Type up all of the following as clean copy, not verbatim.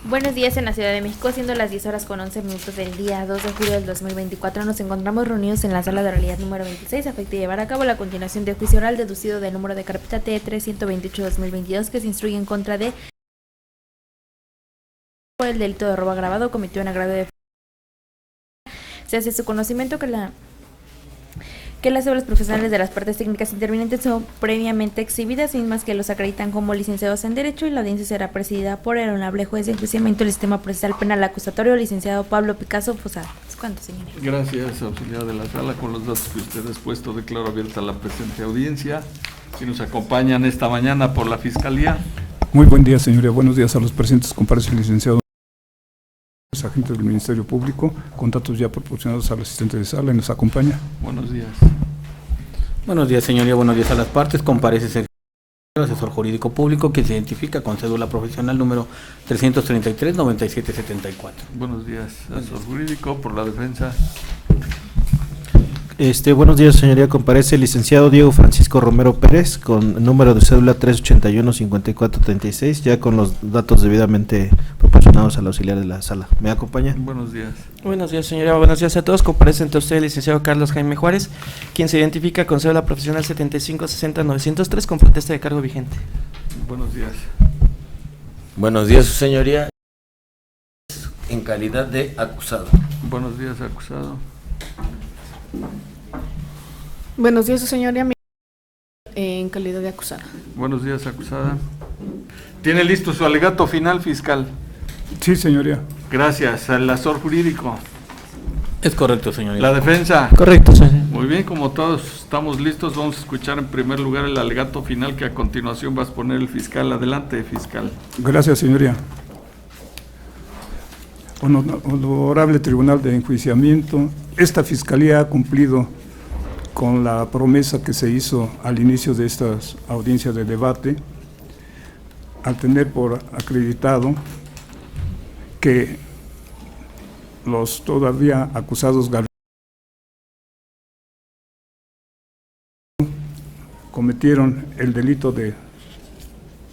Buenos días en la Ciudad de México, siendo las 10:11 del día 2 de julio del 2024, nos encontramos reunidos en la sala de oralidad número 26 a fin de llevar a cabo la continuación de juicio oral deducido del número de carpeta T328-2022 que se instruye en contra de por el delito de robo agravado cometido en agravio de... Se hace su conocimiento que las obras profesionales de las partes técnicas intervinientes son previamente exhibidas, mismas que los acreditan como licenciados en Derecho, y la audiencia será presidida por el honorable juez de enjuiciamiento del sistema procesal penal acusatorio, licenciado Pablo Picasso Posada. ¿Cuánto, señoría? Gracias, auxiliar de la sala. Con los datos que usted ha expuesto, declaro abierta la presente audiencia. Si nos acompañan esta mañana por la Fiscalía. Muy buen día, señoría. Buenos días a los presentes. Comparece el licenciado agentes del Ministerio Público, con datos ya proporcionados al asistente de sala y nos acompaña. Buenos días. Buenos días, señoría. Buenos días a las partes. Comparece el asesor jurídico público que se identifica con cédula profesional número 333-9774. Buenos días, asesor jurídico por la defensa. Buenos días, señoría. Comparece el licenciado Diego Francisco Romero Pérez con número de cédula 381-5436, ya con los datos debidamente proporcionados al auxiliar de la sala. ¿Me acompaña? Buenos días. Buenos días, señoría. Buenos días a todos. Comparece ante usted el licenciado Carlos Jaime Juárez, quien se identifica con cédula profesional 7560-903 con protesta de cargo vigente. Buenos días. Buenos días, su señoría, en calidad de acusado. Buenos días, acusado. Buenos días, su señoría, en calidad de acusada. Buenos días, acusada. ¿Tiene listo su alegato final, fiscal? Sí, señoría. Gracias. Al asesor jurídico. Es correcto, señoría. La defensa. Correcto, señoría. Muy bien, como todos estamos listos, vamos a escuchar en primer lugar el alegato final que a continuación va a exponer el fiscal. Adelante, fiscal. Gracias, señoría. Honorable Tribunal de Enjuiciamiento, esta Fiscalía ha cumplido con la promesa que se hizo al inicio de estas audiencias de debate, al tener por acreditado que los todavía acusados cometieron el delito de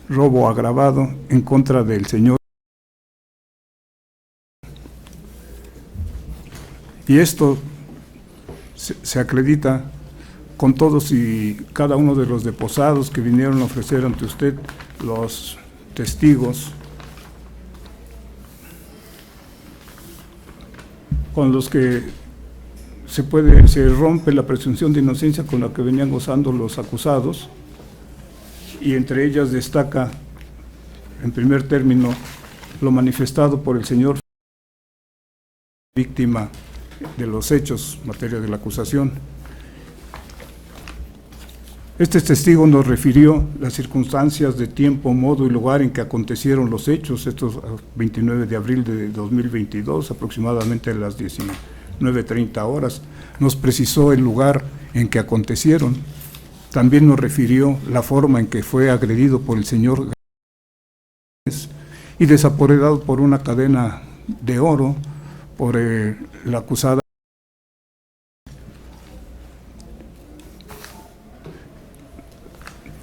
robo agravado en contra del señor. Y esto se acredita con todos y cada uno de los deposados que vinieron a ofrecer ante usted, los testigos con los que se rompe la presunción de inocencia con la que venían gozando los acusados, y entre ellas destaca, en primer término, lo manifestado por el señor víctima de los hechos en materia de la acusación. Este testigo nos refirió las circunstancias de tiempo, modo y lugar en que acontecieron los hechos, estos 29 de abril de 2022, aproximadamente a las 19:30 horas. Nos precisó el lugar en que acontecieron. También nos refirió la forma en que fue agredido por el señor y desapoderado por una cadena de oro por la acusada.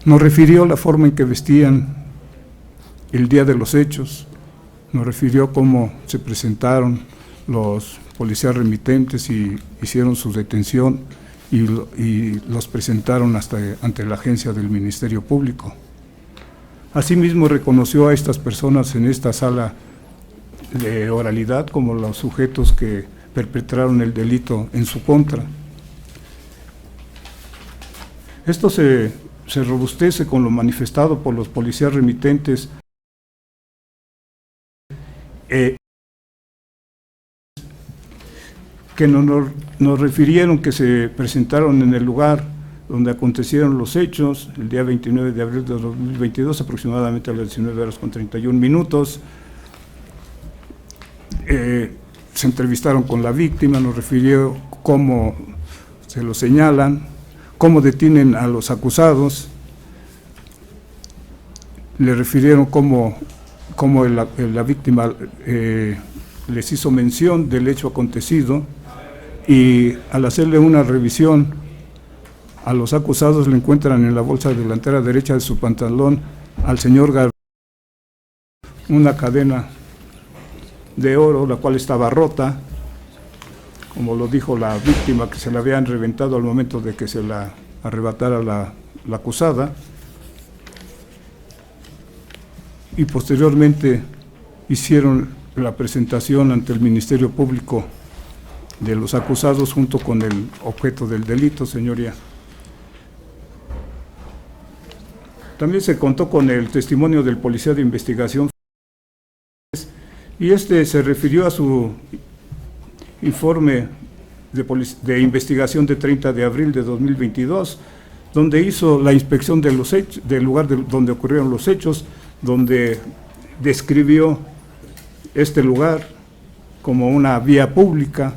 Nos refirió la forma en que vestían el día de los hechos, nos refirió cómo se presentaron los policías remitentes y hicieron su detención y los presentaron ante la agencia del Ministerio Público. Asimismo, reconoció a estas personas en esta sala de oralidad como los sujetos que perpetraron el delito en su contra. Esto se robustece con lo manifestado por los policías remitentes que nos refirieron que se presentaron en el lugar donde acontecieron los hechos el día 29 de abril de 2022, aproximadamente a las 19:31. Se entrevistaron con la víctima, nos refirió cómo se lo señalan, cómo detienen a los acusados, le refirieron cómo la víctima les hizo mención del hecho acontecido, y al hacerle una revisión a los acusados le encuentran en la bolsa delantera derecha de su pantalón al señor García una cadena de oro, la cual estaba rota, como lo dijo la víctima, que se la habían reventado al momento de que se la arrebatara la acusada, y posteriormente hicieron la presentación ante el Ministerio Público de los acusados junto con el objeto del delito, señoría. También se contó con el testimonio del policía de investigación y este se refirió a su informe de investigación de 30 de abril de 2022, donde hizo la inspección de los hechos, del lugar donde ocurrieron los hechos, donde describió este lugar como una vía pública,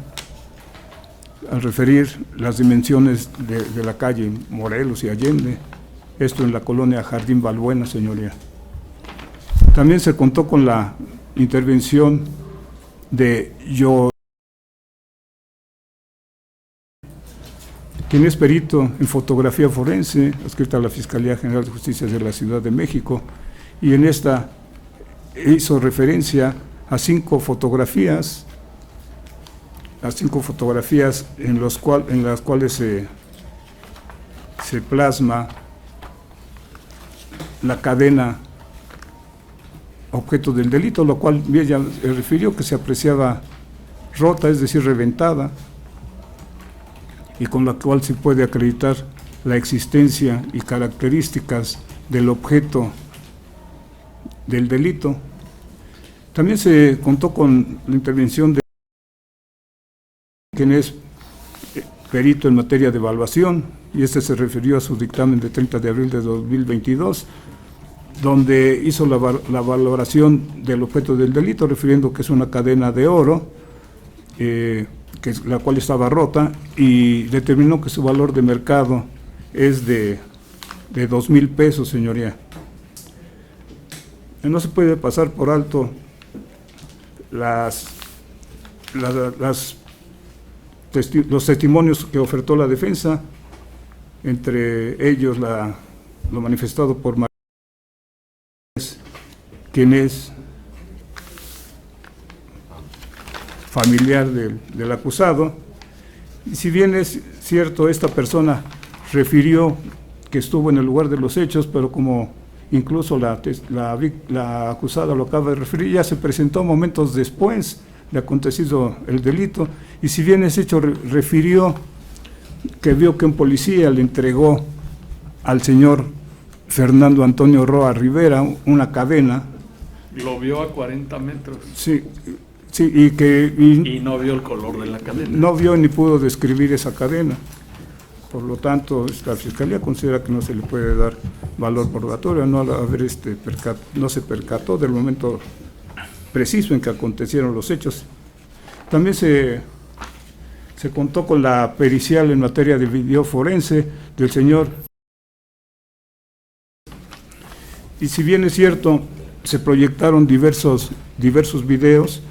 al referir las dimensiones de la calle Morelos y Allende, esto en la colonia Jardín Balbuena, señoría. También se contó con la intervención de quien es perito en fotografía forense, adscrita a la Fiscalía General de Justicia de la Ciudad de México, y en esta hizo referencia a 5 fotografías, en las cuales se plasma la cadena objeto del delito, lo cual ella refirió que se apreciaba rota, es decir, reventada, y con la cual se puede acreditar la existencia y características del objeto del delito. También se contó con la intervención de quien es perito en materia de evaluación, y este se refirió a su dictamen de 30 de abril de 2022, donde hizo la valoración del objeto del delito, refiriendo que es una cadena de oro, la cual estaba rota, y determinó que su valor de mercado es de 2,000 pesos, señoría. No se puede pasar por alto los testimonios que ofertó la defensa, entre ellos lo manifestado por María, quien es familiar del acusado. Y si bien es cierto, esta persona refirió que estuvo en el lugar de los hechos, pero como incluso la acusada lo acaba de referir, ya se presentó momentos después de acontecido el delito, y si bien ese hecho refirió que vio que un policía le entregó al señor Fernando Antonio Roa Rivera una cadena. Lo vio a 40 metros. Sí, y no vio el color de la cadena. No vio ni pudo describir esa cadena. Por lo tanto, la Fiscalía considera que no se le puede dar valor probatorio, no se percató del momento preciso en que acontecieron los hechos. También se contó con la pericial en materia de video forense del señor. Y si bien es cierto, se proyectaron diversos videos,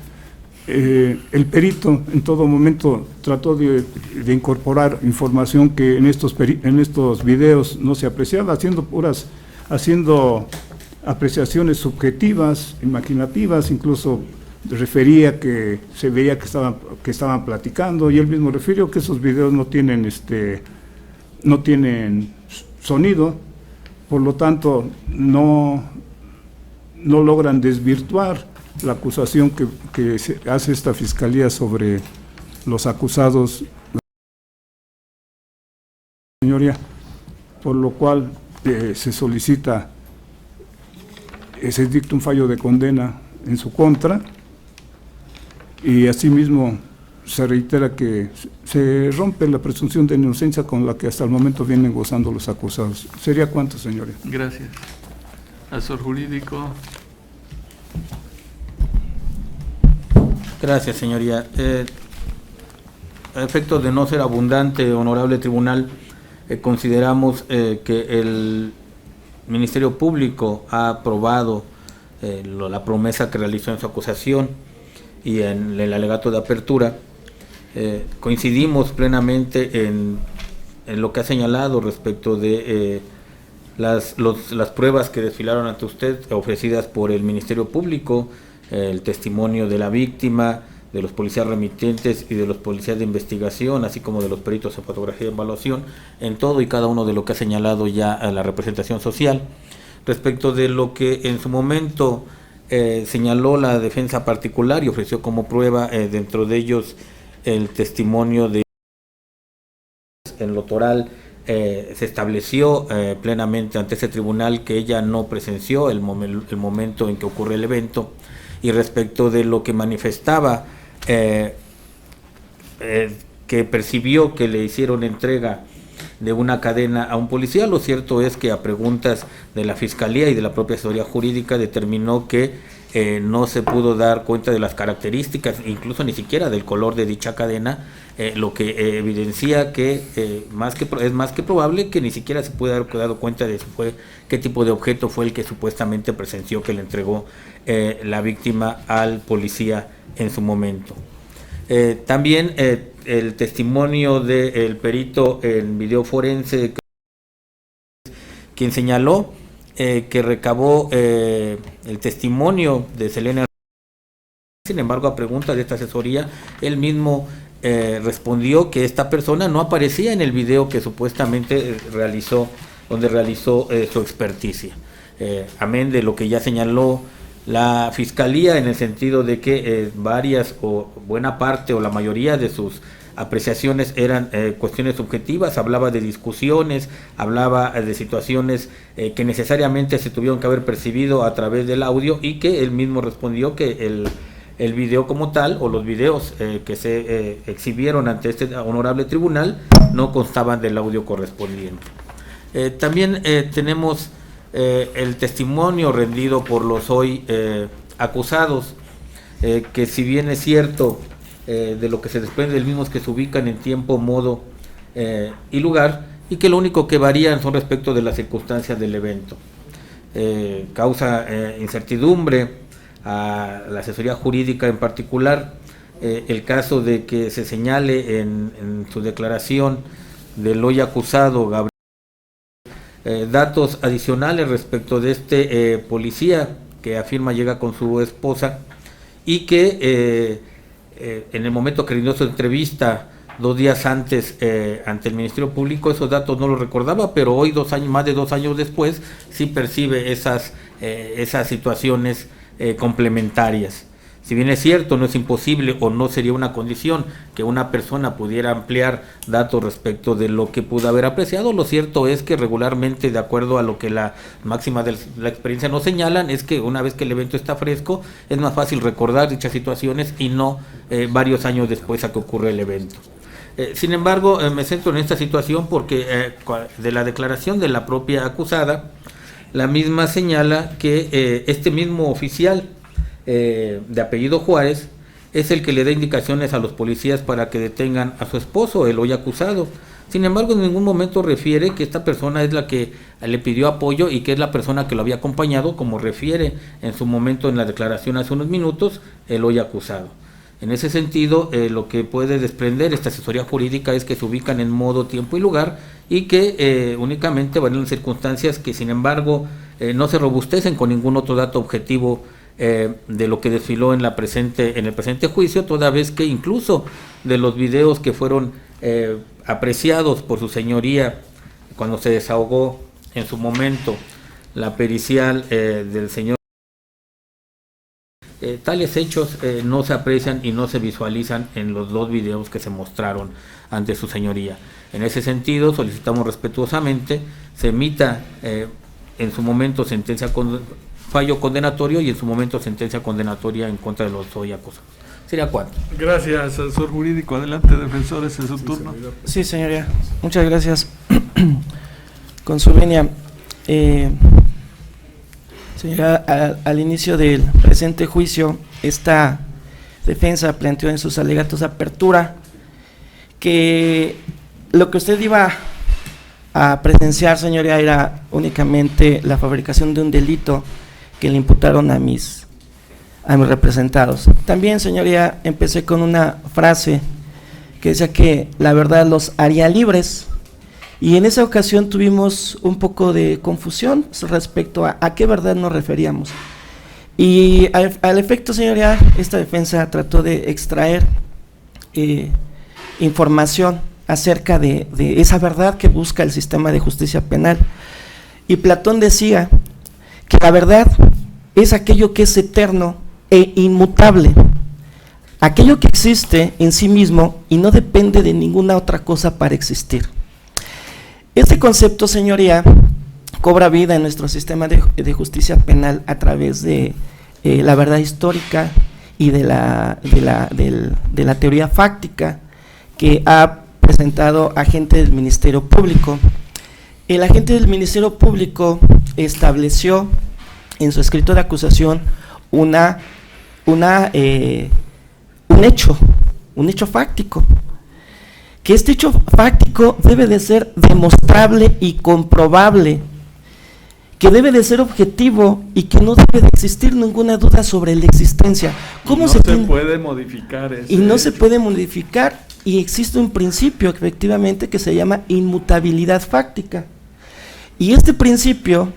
el perito en todo momento trató de incorporar información que en estos videos no se apreciaba, haciendo apreciaciones subjetivas, imaginativas, incluso refería que se veía que estaban platicando, y él mismo refirió que esos videos no tienen sonido, por lo tanto no logran desvirtuar la acusación que hace esta Fiscalía sobre los acusados, señoría, por lo cual se solicita, se dicta un fallo de condena en su contra, y asimismo se reitera que se rompe la presunción de inocencia con la que hasta el momento vienen gozando los acusados. ¿Sería cuánto, señoría? Gracias. Asesor jurídico. Gracias, señoría. A efectos de no ser abundante, honorable tribunal, consideramos que el Ministerio Público ha aprobado la promesa que realizó en su acusación y en el alegato de apertura. Coincidimos plenamente en lo que ha señalado respecto de las pruebas que desfilaron ante usted, ofrecidas por el Ministerio Público, el testimonio de la víctima, de los policías remitentes y de los policías de investigación, así como de los peritos en fotografía y evaluación, en todo y cada uno de lo que ha señalado ya a la representación social. Respecto de lo que en su momento señaló la defensa particular y ofreció como prueba, dentro de ellos el testimonio de en lo toral, se estableció plenamente ante ese tribunal que ella no presenció el momento en que ocurre el evento, y respecto de lo que manifestaba que percibió que le hicieron entrega de una cadena a un policía, lo cierto es que a preguntas de la Fiscalía y de la propia asesoría jurídica determinó que no se pudo dar cuenta de las características, incluso ni siquiera del color de dicha cadena, lo que evidencia que es más que probable que ni siquiera se puede haber dado cuenta de qué tipo de objeto fue el que supuestamente presenció que le entregó la víctima al policía en su momento. También el testimonio del perito en video forense, quien señaló que recabó el testimonio de Selena. Sin embargo, a preguntas de esta asesoría, él mismo respondió que esta persona no aparecía en el video que supuestamente realizó, donde realizó su experticia. Amén de lo que ya señaló la Fiscalía, en el sentido de que varias o buena parte o la mayoría de sus apreciaciones eran cuestiones subjetivas, hablaba de discusiones, hablaba de situaciones que necesariamente se tuvieron que haber percibido a través del audio, y que él mismo respondió que el video como tal, o los videos que se exhibieron ante este honorable tribunal, no constaban del audio correspondiente. También tenemos el testimonio rendido por los hoy acusados, que si bien es cierto, de lo que se desprende del mismo es que se ubican en tiempo, modo y lugar, y que lo único que varían son respecto de las circunstancias del evento. Causa incertidumbre a la asesoría jurídica en particular el caso de que se señale en su declaración del hoy acusado Gabriel datos adicionales respecto de este policía que afirma llega con su esposa, y que en el momento que rindió su entrevista 2 días antes ante el Ministerio Público, esos datos no los recordaba, pero hoy, más de 2 años después, sí percibe esas situaciones complementarias. Si bien es cierto, no es imposible o no sería una condición que una persona pudiera ampliar datos respecto de lo que pudo haber apreciado, lo cierto es que regularmente, de acuerdo a lo que la máxima de la experiencia nos señalan, es que una vez que el evento está fresco, es más fácil recordar dichas situaciones y no varios años después a que ocurre el evento. Sin embargo, me centro en esta situación porque de la declaración de la propia acusada, la misma señala que este mismo oficial de apellido Juárez es el que le da indicaciones a los policías para que detengan a su esposo, el hoy acusado. Sin embargo, en ningún momento refiere que esta persona es la que le pidió apoyo y que es la persona que lo había acompañado, como refiere en su momento en la declaración hace unos minutos el hoy acusado. En ese sentido, lo que puede desprender esta asesoría jurídica es que se ubican en modo, tiempo y lugar, y que únicamente van en circunstancias que, sin embargo, no se robustecen con ningún otro dato objetivo de lo que desfiló en el presente juicio, toda vez que incluso de los videos que fueron apreciados por su señoría cuando se desahogó en su momento la pericial del señor, tales hechos no se aprecian y no se visualizan en los 2 videos que se mostraron ante su señoría. En ese sentido, solicitamos respetuosamente se emita en su momento fallo condenatorio y en su momento sentencia condenatoria en contra de los hoy acusados. ¿Sería cuánto? Gracias, asesor jurídico. Adelante, defensores, en su turno. Sí, señoría. Muchas gracias. Con su venia, señora, al inicio del presente juicio, esta defensa planteó en sus alegatos de apertura que lo que usted iba a presenciar, señoría, era únicamente la fabricación de un delito que le imputaron a mis representados. También, señoría, empecé con una frase que decía que la verdad los haría libres, y en esa ocasión tuvimos un poco de confusión respecto a qué verdad nos referíamos. Y al efecto, señoría, esta defensa trató de extraer información acerca de esa verdad que busca el sistema de justicia penal. Y Platón decía que la verdad es aquello que es eterno e inmutable, aquello que existe en sí mismo y no depende de ninguna otra cosa para existir. Este concepto, señoría, cobra vida en nuestro sistema de justicia penal a través de la verdad histórica y de la teoría fáctica que ha presentado agente del Ministerio Público. El agente del Ministerio Público estableció en su escrito de acusación un hecho fáctico, que este hecho fáctico debe de ser demostrable y comprobable, que debe de ser objetivo y que no debe de existir ninguna duda sobre la existencia. ¿Cómo se puede modificar ese y no se hecho? puede modificar, y existe un principio efectivamente que se llama inmutabilidad fáctica. Y este principio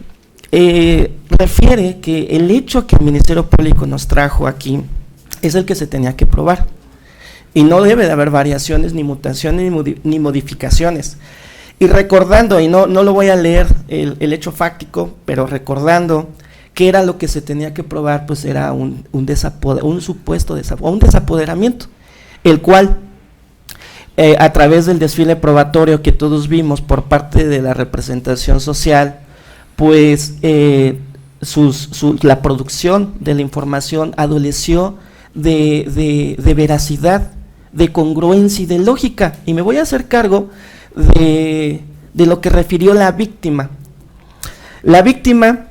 refiere que el hecho que el Ministerio Público nos trajo aquí es el que se tenía que probar. Y no debe de haber variaciones, ni mutaciones, ni modificaciones. Y recordando, y no lo voy a leer el hecho fáctico, pero recordando que era lo que se tenía que probar, pues era un supuesto desapoderamiento, el cual a través del desfile probatorio que todos vimos por parte de la representación social, pues la producción de la información adoleció de veracidad, de congruencia y de lógica. Y me voy a hacer cargo de lo que refirió la víctima. La víctima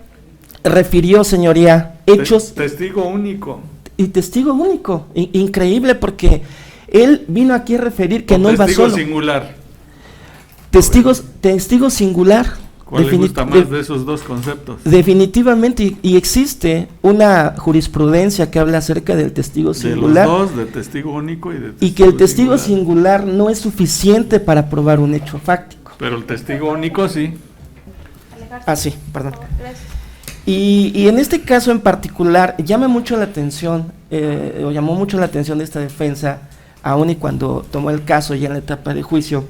refirió, señoría, hechos... Testigo único. Y testigo único, increíble, porque él vino aquí a referir que no iba solo. Testigo singular. Testigo singular. ¿Cuál le gusta más de esos dos conceptos? Definitivamente, y existe una jurisprudencia que habla acerca del testigo singular. De los dos, de testigo único y de testigo y que el testigo singular no es suficiente para probar un hecho fáctico. Pero el testigo único sí. Ah, sí, perdón. Y en este caso en particular, llamó mucho la atención de esta defensa, aun y cuando tomó el caso ya en la etapa de juicio,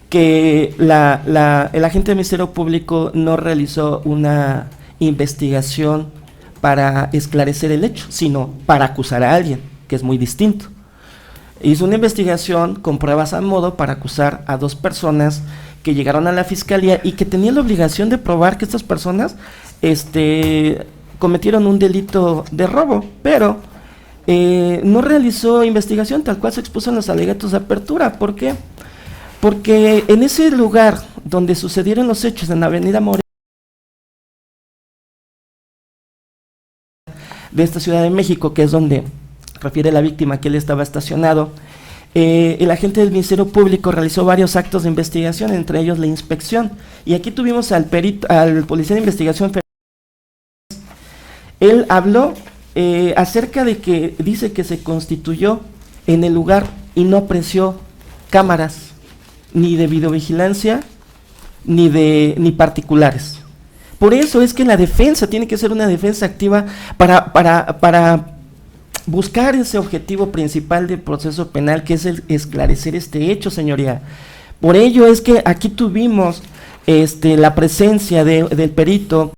que el agente del Ministerio Público no realizó una investigación para esclarecer el hecho, sino para acusar a alguien, que es muy distinto. Hizo una investigación con pruebas a modo para acusar a dos personas que llegaron a la fiscalía y que tenían la obligación de probar que estas personas cometieron un delito de robo, pero no realizó investigación tal cual se expuso en los alegatos de apertura. ¿Por qué? Porque en ese lugar donde sucedieron los hechos, en la avenida Morelos de esta Ciudad de México, que es donde refiere la víctima que él estaba estacionado, el agente del Ministerio Público realizó varios actos de investigación, entre ellos la inspección. Y aquí tuvimos al policía de investigación. Él habló acerca de que dice que se constituyó en el lugar y no apreció cámaras ni de videovigilancia ni particulares. Por eso es que la defensa tiene que ser una defensa activa para buscar ese objetivo principal del proceso penal, que es el esclarecer este hecho, señoría. Por ello es que aquí tuvimos la presencia del perito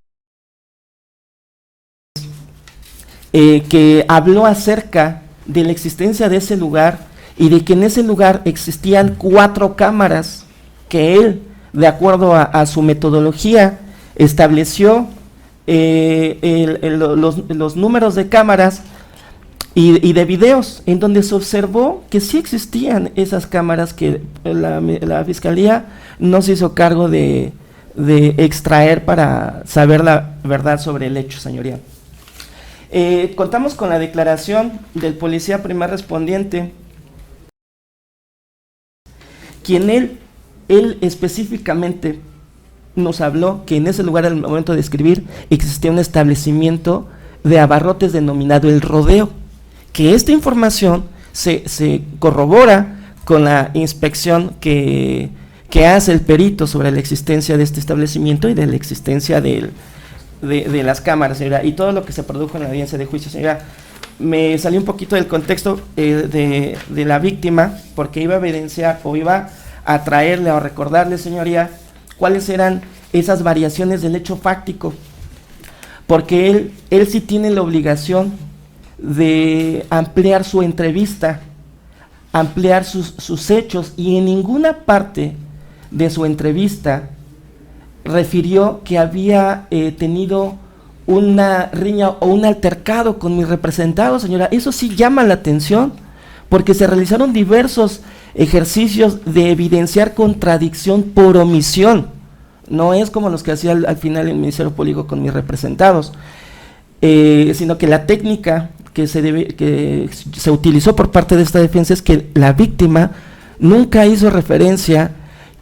que habló acerca de la existencia de ese lugar y de que en ese lugar existían 4 cámaras que él, de acuerdo a su metodología, estableció los números de cámaras y de videos, en donde se observó que sí existían esas cámaras que la Fiscalía no se hizo cargo de extraer para saber la verdad sobre el hecho, señoría. Contamos con la declaración del policía primer respondiente, quien él específicamente nos habló que en ese lugar, al momento de escribir, existía un establecimiento de abarrotes denominado El Rodeo, que esta información se corrobora con la inspección que hace el perito sobre la existencia de este establecimiento y de la existencia del de las cámaras, señora, y todo lo que se produjo en la audiencia de juicio, señora. Me salió un poquito del contexto de la víctima, porque iba a evidenciar o iba a traerle o recordarle, señoría, cuáles eran esas variaciones del hecho fáctico, porque él sí tiene la obligación de ampliar su entrevista, ampliar sus hechos, y en ninguna parte de su entrevista refirió que había tenido una riña o un altercado con mi representado, señora. Eso sí llama la atención, porque se realizaron diversos ejercicios de evidenciar contradicción por omisión. No es como los que hacía al final el Ministerio Público con mis representados, sino que la técnica que se utilizó por parte de esta defensa es que la víctima nunca hizo referencia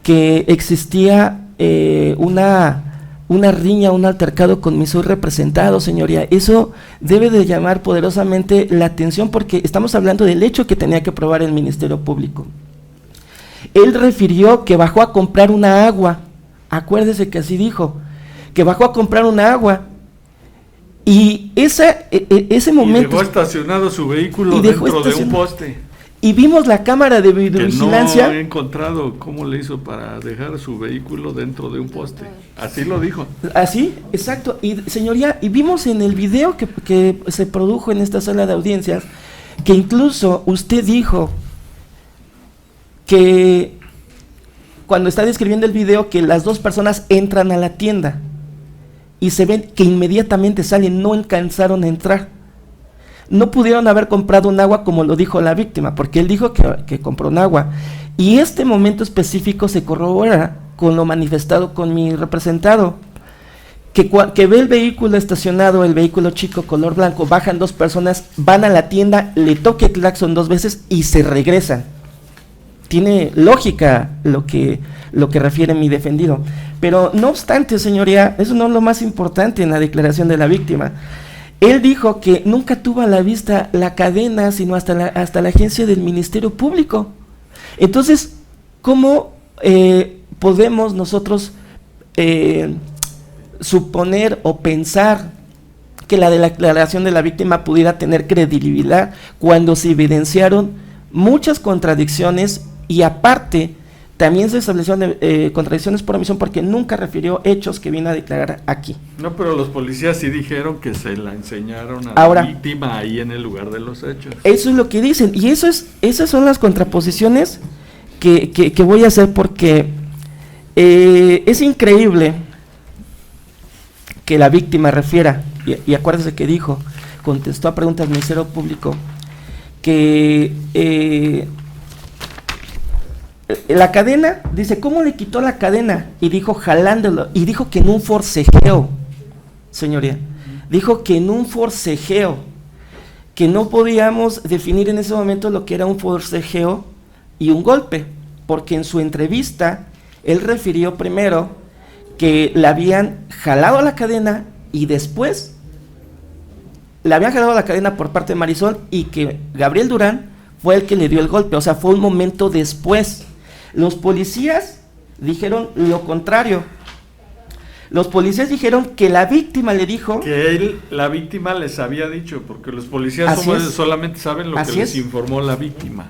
que existía una riña, un altercado con mi representado, señoría. Eso debe de llamar poderosamente la atención, porque estamos hablando del hecho que tenía que probar el Ministerio Público. Él refirió que bajó a comprar una agua, acuérdese que así dijo, que bajó a comprar una agua, y ese momento... Y dejó estacionado su vehículo dentro de un poste. Y vimos la cámara de videovigilancia. Que no he encontrado cómo le hizo para dejar su vehículo dentro de un poste. Así lo dijo. Así, exacto. Y señoría, y vimos en el video que se produjo en esta sala de audiencias, que incluso usted dijo que cuando está describiendo el video, que las dos personas entran a la tienda y se ven que inmediatamente salen, no alcanzaron a entrar. No pudieron haber comprado un agua como lo dijo la víctima, porque él dijo que compró un agua. Y este momento específico se corrobora con lo manifestado con mi representado, que ve el vehículo estacionado, el vehículo chico color blanco, bajan dos personas, van a la tienda, le toca el claxon 2 veces y se regresan. Tiene lógica lo que refiere mi defendido. Pero no obstante, señoría, eso no es lo más importante en la declaración de la víctima. Él dijo que nunca tuvo a la vista la cadena, sino hasta la agencia del Ministerio Público. Entonces, ¿cómo podemos nosotros suponer o pensar que la declaración de la víctima pudiera tener credibilidad cuando se evidenciaron muchas contradicciones, y aparte también se establecieron contradicciones por omisión, porque nunca refirió hechos que vino a declarar aquí? No, pero los policías sí dijeron que se la enseñaron a Ahora, la víctima ahí en el lugar de los hechos. Eso es lo que dicen, y esas son las contraposiciones que voy a hacer, porque es increíble que la víctima refiera, y acuérdese que dijo, contestó a preguntas del Ministerio Público, que la cadena, dice, ¿cómo le quitó la cadena? Y dijo, jalándolo, y dijo que en un forcejeo, señoría, dijo que en un forcejeo, que no podíamos definir en ese momento lo que era un forcejeo y un golpe, porque en su entrevista, él refirió primero que le habían jalado la cadena, y después le habían jalado la cadena por parte de Marisol, y que Gabriel Durán fue el que le dio el golpe, o sea, fue un momento después. Los policías dijeron lo contrario. Los policías dijeron que la víctima le dijo... Que la víctima les había dicho, porque los policías solamente saben lo que les informó la víctima.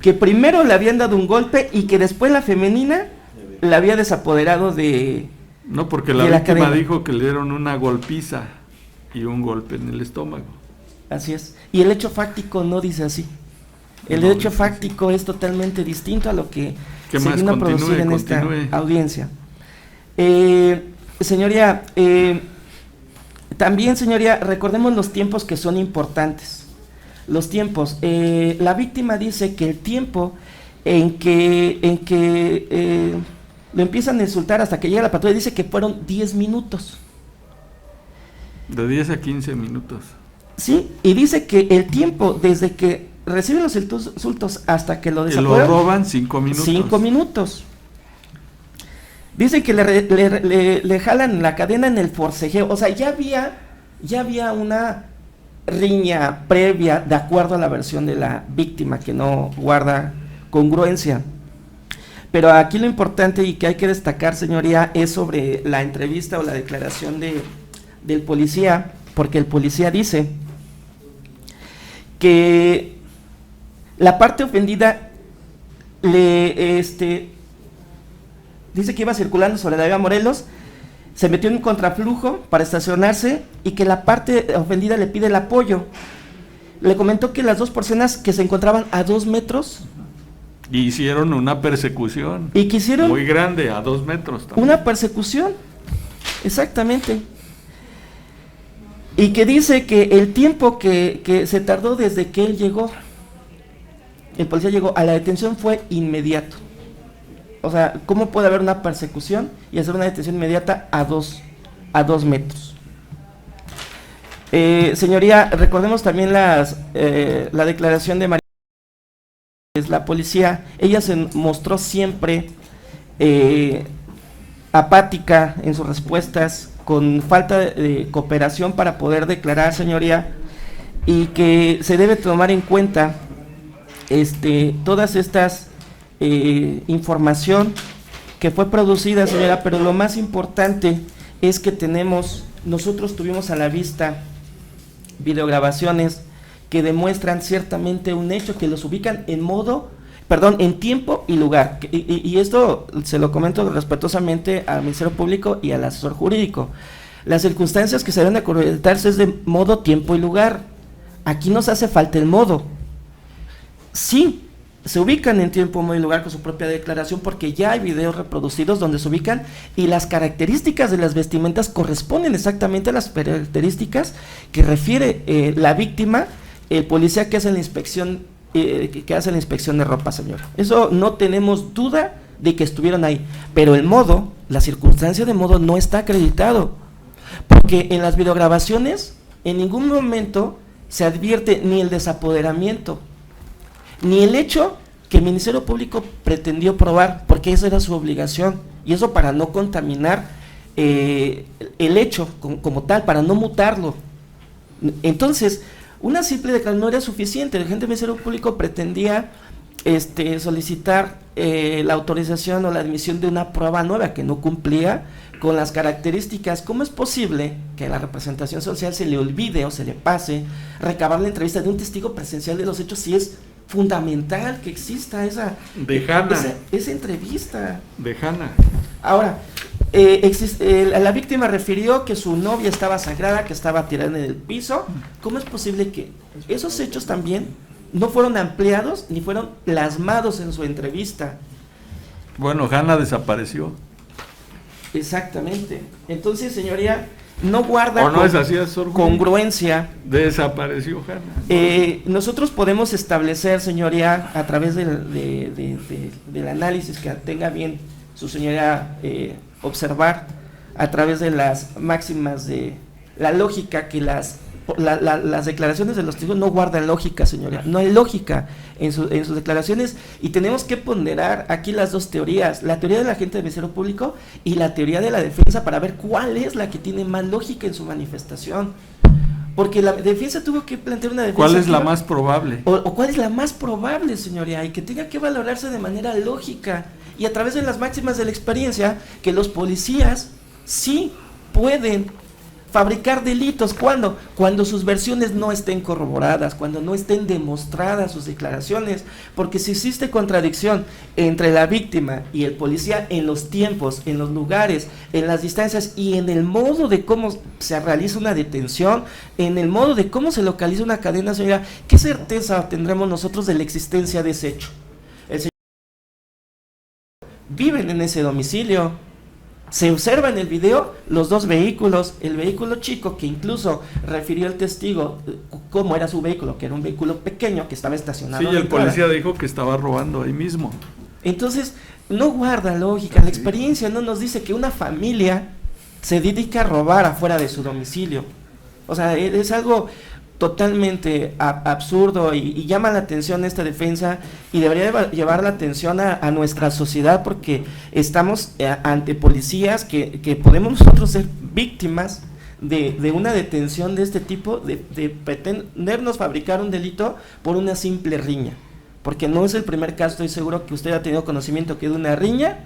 Que primero le habían dado un golpe, y que después la femenina la había desapoderado de... No, porque la víctima dijo que le dieron una golpiza y un golpe en el estómago. Así es. Y el hecho fáctico no dice así. El hecho fáctico es totalmente distinto a lo que se vino a producir en esta audiencia. Señoría, también, señoría, recordemos los tiempos que son importantes. Los tiempos. La víctima dice que el tiempo en que lo empiezan a insultar hasta que llega la patrulla, dice que fueron 10 minutos. De 10 a 15 minutos. Sí, y dice que el tiempo desde que reciben los insultos hasta que lo desapoderan, lo roban 5 minutos. 5 minutos. Dice que le jalan la cadena en el forcejeo. O sea, ya había una riña previa, de acuerdo a la versión de la víctima, que no guarda congruencia. Pero aquí lo importante y que hay que destacar, señoría, es sobre la entrevista o la declaración del policía, porque el policía dice que la parte ofendida dice que iba circulando sobre la Avenida Morelos, se metió en un contraflujo para estacionarse y que la parte ofendida le pide el apoyo. Le comentó que las dos personas que se encontraban a 2 metros Y hicieron una persecución y quisieron muy grande, a 2 metros también. una persecución, exactamente. Y que dice que el tiempo que se tardó desde que él llegó, el policía llegó a la detención, fue inmediato. O sea, ¿cómo puede haber una persecución y hacer una detención inmediata a 2 metros? Señoría, recordemos también la declaración de María, la policía. Ella se mostró siempre apática en sus respuestas, con falta de cooperación para poder declarar, señoría, y que se debe tomar en cuenta todas estas información que fue producida, señora, pero lo más importante es que nosotros tuvimos a la vista videograbaciones que demuestran ciertamente un hecho, que los ubican en tiempo y lugar, y esto se lo comento respetuosamente al Ministerio Público y al asesor jurídico. Las circunstancias que se deben acreditarse es de modo, tiempo y lugar. Aquí nos hace falta el modo. Sí, se ubican en tiempo, modo y lugar con su propia declaración, porque ya hay videos reproducidos donde se ubican y las características de las vestimentas corresponden exactamente a las características que refiere la víctima, el policía que hace la inspección de ropa, señora. Eso no tenemos duda de que estuvieron ahí, pero el modo, la circunstancia de modo no está acreditado, porque en las videograbaciones en ningún momento se advierte ni el desapoderamiento, ni el hecho que el Ministerio Público pretendió probar, porque esa era su obligación, y eso para no contaminar el hecho como tal, para no mutarlo. Entonces, una simple declaración no era suficiente. El agente del Ministerio Público pretendía solicitar la autorización o la admisión de una prueba nueva que no cumplía con las características. ¿Cómo es posible que a la representación social se le olvide o se le pase recabar la entrevista de un testigo presencial de los hechos, si es fundamental que exista esa entrevista? De Hanna. Ahora, la víctima refirió que su novia estaba sangrada, que estaba tirada en el piso. ¿Cómo es posible que esos hechos también no fueron ampliados ni fueron plasmados en su entrevista? Bueno, Hanna desapareció. Exactamente. Entonces, señoría, no guarda ¿O no es así, congruencia. Desapareció Hanna. Nosotros podemos establecer, señoría, a través del análisis que tenga bien su señoría observar, a través de las máximas de la lógica, que las declaraciones de los testigos no guardan lógica, señoría. No hay lógica en sus declaraciones, y tenemos que ponderar aquí las dos teorías, la teoría del agente del Ministerio Público y la teoría de la defensa, para ver cuál es la que tiene más lógica en su manifestación. Porque la defensa tuvo que plantear una defensa. ¿Cuál es la más probable? O cuál es la más probable, señoría, y que tenga que valorarse de manera lógica y a través de las máximas de la experiencia, que los policías sí pueden fabricar delitos. ¿Cuándo? Cuando sus versiones no estén corroboradas, cuando no estén demostradas sus declaraciones, porque si existe contradicción entre la víctima y el policía en los tiempos, en los lugares, en las distancias y en el modo de cómo se realiza una detención, en el modo de cómo se localiza una cadena, señora, ¿qué certeza tendremos nosotros de la existencia de ese hecho? El señor viven en ese domicilio. Se observa en el video los dos vehículos, el vehículo chico, que incluso refirió el testigo cómo era su vehículo, que era un vehículo pequeño que estaba estacionado. Sí, y el policía dijo que estaba robando ahí mismo. Entonces, no guarda lógica. La experiencia no nos dice que una familia se dedica a robar afuera de su domicilio. O sea, es algo totalmente absurdo, y llama la atención esta defensa, y debería llevar la atención a nuestra sociedad, porque estamos ante policías que podemos nosotros ser víctimas de una detención de este tipo, de pretendernos fabricar un delito por una simple riña, porque no es el primer caso. Estoy seguro que usted ha tenido conocimiento que de una riña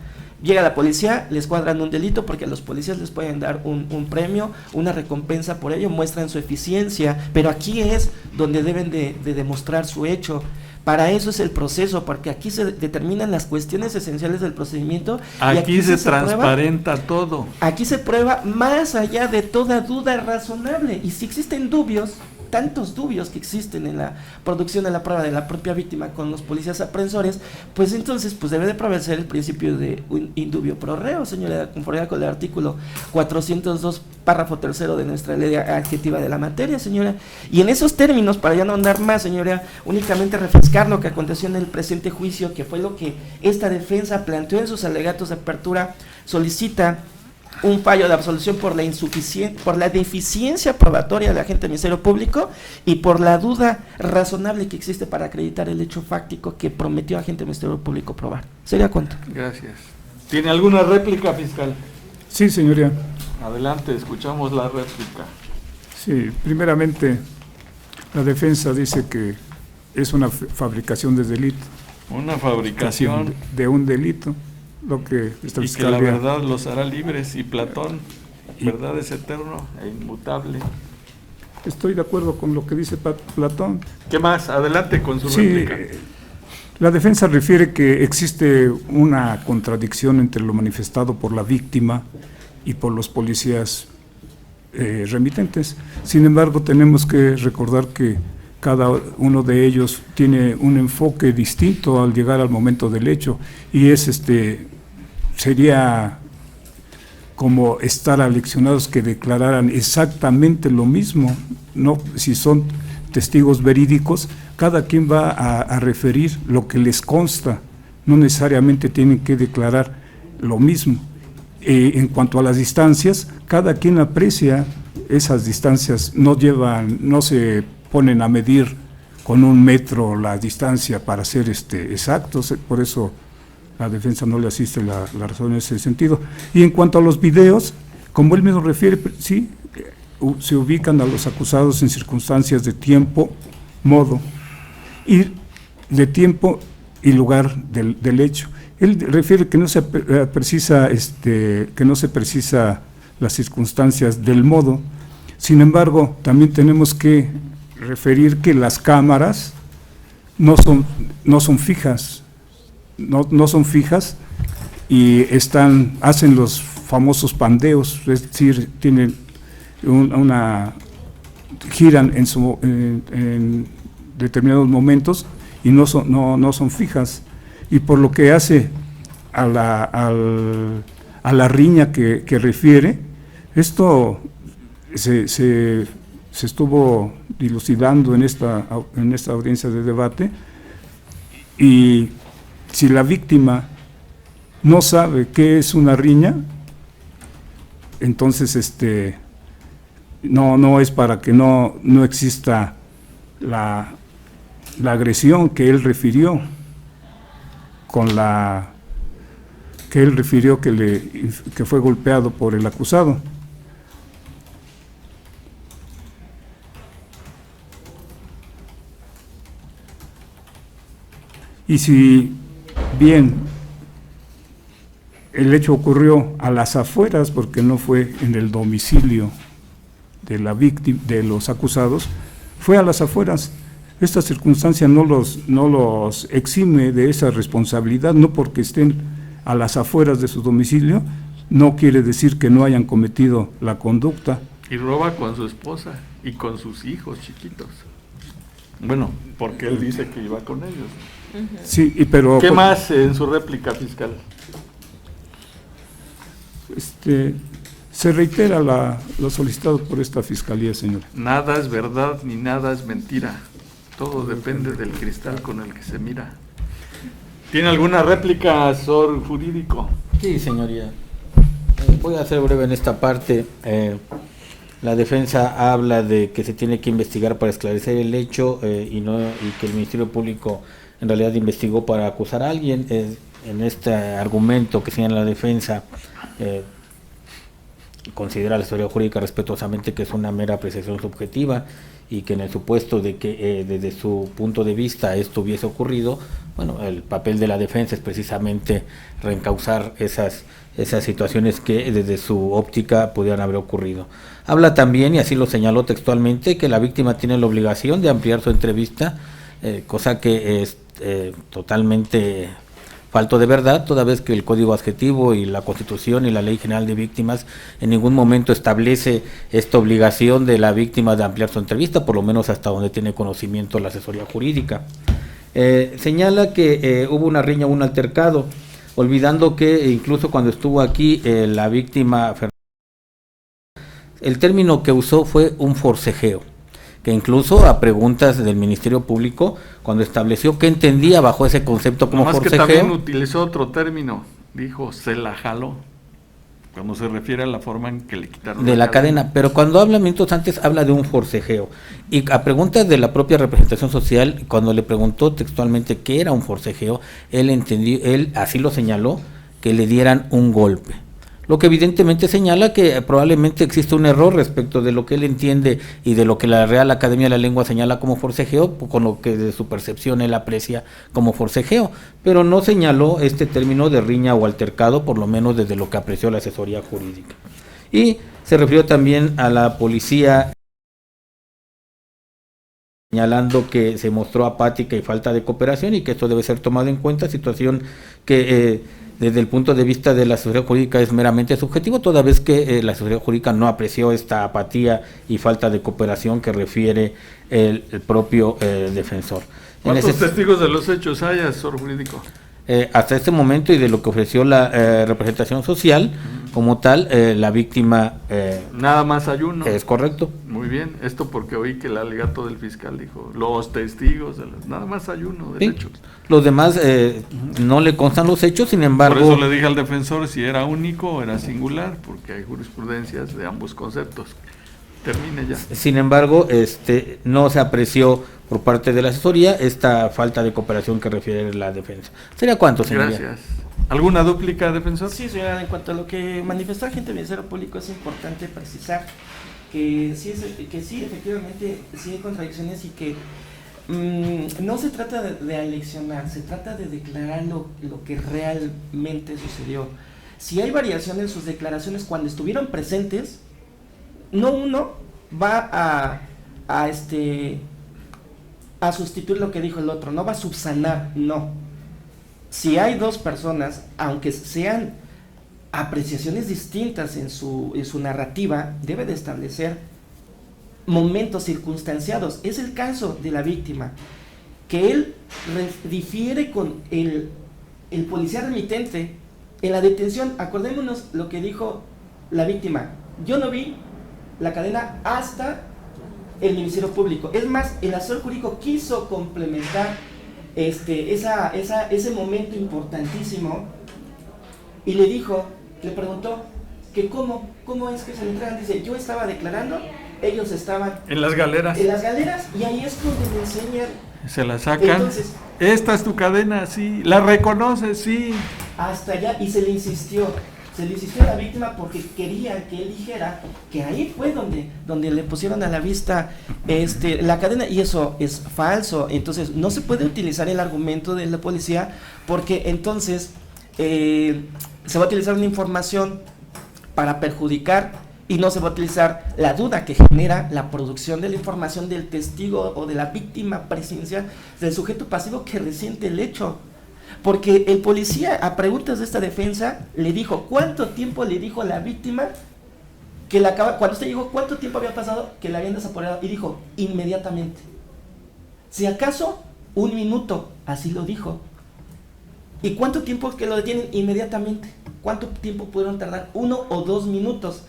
Llega la policía, les cuadran un delito porque a los policías les pueden dar un premio, una recompensa por ello, muestran su eficiencia, pero aquí es donde deben de demostrar su hecho. Para eso es el proceso, porque aquí se determinan las cuestiones esenciales del procedimiento. Y Aquí se transparenta todo. Aquí se prueba más allá de toda duda razonable. Y si existen dubios, tantos dubios que existen en la producción de la prueba de la propia víctima con los policías aprensores, pues entonces pues debe de prevalecer el principio de un indubio pro reo, señora, conforme con el artículo 402, párrafo tercero de nuestra ley adjetiva de la materia, señora. Y en esos términos, para ya no andar más, señora, únicamente refrescar lo que aconteció en el presente juicio, que fue lo que esta defensa planteó en sus alegatos de apertura, solicita un fallo de absolución por la deficiencia probatoria del agente del Ministerio Público y por la duda razonable que existe para acreditar el hecho fáctico que prometió agente del Ministerio Público probar. ¿Sería cuánto? Gracias. ¿Tiene alguna réplica, fiscal? Sí, señoría. Adelante, escuchamos la réplica. Sí, primeramente, la defensa dice que es una fabricación de delito. Una fabricación. De un delito. Lo que esta y fiscalía, que la verdad los hará libres, y Platón, verdad es eterno e inmutable. Estoy de acuerdo con lo que dice Platón. ¿Qué más? Adelante con su réplica. La defensa refiere que existe una contradicción entre lo manifestado por la víctima y por los policías remitentes. Sin embargo, tenemos que recordar que cada uno de ellos tiene un enfoque distinto al llegar al momento del hecho, y sería como estar aleccionados que declararan exactamente lo mismo, no, si son testigos verídicos, cada quien va a referir lo que les consta, no necesariamente tienen que declarar lo mismo. En cuanto a las distancias, cada quien aprecia esas distancias, no se ponen a medir con 1 metro la distancia para ser exactos, por eso la defensa no le asiste la razón en ese sentido. Y en cuanto a los videos, como él mismo refiere, sí, se ubican a los acusados en circunstancias de tiempo, modo, y de tiempo y lugar del hecho. Él refiere que no se precisa las circunstancias del modo. Sin embargo, también tenemos que referir que las cámaras no son fijas, no son fijas, y hacen los famosos pandeos, es decir, tienen giran en determinados momentos y no son fijas, y por lo que hace a la riña que refiere, esto se estuvo dilucidando en esta audiencia de debate, y si la víctima no sabe qué es una riña, entonces no es para que no exista la agresión que él refirió, que fue golpeado por el acusado. Y si bien el hecho ocurrió a las afueras, porque no fue en el domicilio de la víctima, de los acusados, fue a las afueras, esta circunstancia no los exime de esa responsabilidad. No porque estén a las afueras de su domicilio, no quiere decir que no hayan cometido la conducta. Y roba con su esposa y con sus hijos chiquitos. Bueno, porque él dice que iba con ellos. Sí, pero ¿qué más en su réplica, fiscal? Se reitera lo solicitado por esta fiscalía, señora. Nada es verdad ni nada es mentira. Todo depende del cristal con el que se mira. ¿Tiene alguna réplica, asesor jurídico? Sí, señoría. Voy a ser breve en esta parte. La defensa habla de que se tiene que investigar para esclarecer el hecho y que el Ministerio Público en realidad investigó para acusar a alguien. En este argumento que señala la defensa, considera la teoría jurídica respetuosamente que es una mera apreciación subjetiva, y que en el supuesto de que desde su punto de vista esto hubiese ocurrido, bueno, el papel de la defensa es precisamente reencauzar esas situaciones que desde su óptica pudieran haber ocurrido. Habla también, y así lo señaló textualmente, que la víctima tiene la obligación de ampliar su entrevista, cosa que es totalmente falto de verdad, toda vez que el Código Adjetivo y la Constitución y la Ley General de Víctimas en ningún momento establece esta obligación de la víctima de ampliar su entrevista, por lo menos hasta donde tiene conocimiento la asesoría jurídica. Señala que hubo una riña, un altercado, olvidando que incluso cuando estuvo aquí la víctima, el término que usó fue un forcejeo, que incluso a preguntas del Ministerio Público, cuando estableció qué entendía bajo ese concepto como Más forcejeo. que también utilizó otro término, dijo, se la jaló, cuando se refiere a la forma en que le quitaron de la cadena, pero cuando habla minutos antes habla de un forcejeo. Y a preguntas de la propia representación social, cuando le preguntó textualmente qué era un forcejeo, él entendió, él así lo señaló, que le dieran un golpe. Lo que evidentemente señala que probablemente existe un error respecto de lo que él entiende y de lo que la Real Academia de la Lengua señala como forcejeo, con lo que de su percepción él aprecia como forcejeo, pero no señaló este término de riña o altercado, por lo menos desde lo que apreció la asesoría jurídica. Y se refirió también a la policía, señalando que se mostró apática y falta de cooperación y que esto debe ser tomado en cuenta, situación que desde el punto de vista de la asesoría jurídica es meramente subjetivo, toda vez que la asesoría jurídica no apreció esta apatía y falta de cooperación que refiere el propio defensor. ¿Cuántos testigos de los hechos hay, asesor jurídico? Hasta este momento, y de lo que ofreció la representación social, como tal, la víctima... Nada más hay uno. Es correcto. Muy bien, esto porque oí que el alegato del fiscal dijo, los testigos, nada más hay uno de Sí. hechos. Los demás no le constan los hechos, sin embargo... Por eso le dije al defensor si era único o era singular, porque hay jurisprudencias de ambos conceptos. Termine ya. Sin embargo, no se apreció por parte de la asesoría esta falta de cooperación que refiere la defensa. ¿Sería cuánto, señoría? Gracias. ¿Alguna dúplica, defensor? Sí, señora, en cuanto a lo que manifestó el agente del Ministerio Público, es importante precisar que sí, efectivamente, sí hay contradicciones y que no se trata de aleccionar, se trata de declarar lo que realmente sucedió. Si hay variación en sus declaraciones cuando estuvieron presentes, no uno va a sustituir lo que dijo el otro, no va a subsanar, no. Si hay dos personas, aunque sean apreciaciones distintas en su narrativa, debe de establecer momentos circunstanciados. Es el caso de la víctima, que él difiere con el policía remitente en la detención. Acordémonos lo que dijo la víctima: yo no vi la cadena hasta el Ministerio Público. Es más, el asesor jurídico quiso complementar ese momento importantísimo y le preguntó que cómo es que se le entregan. Dice, yo estaba declarando, ellos estaban en las galeras. En las galeras, y ahí es donde le enseñan. Se la sacan. Entonces, esta es tu cadena, sí. La reconoces, sí. Hasta allá, y se le insistió a la víctima porque querían que él dijera que ahí fue donde le pusieron a la vista la cadena, y eso es falso. Entonces no se puede utilizar el argumento de la policía, porque entonces se va a utilizar una información para perjudicar y no se va a utilizar la duda que genera la producción de la información del testigo o de la víctima presencial, del sujeto pasivo que resiente el hecho. Porque el policía, a preguntas de esta defensa, le dijo cuánto tiempo le dijo a la víctima que cuando usted llegó, cuánto tiempo había pasado que la habían desapoderado, y dijo inmediatamente. Si acaso 1 minuto, así lo dijo. ¿Y cuánto tiempo que lo detienen? Inmediatamente. ¿Cuánto tiempo pudieron tardar? 1 o 2 minutos.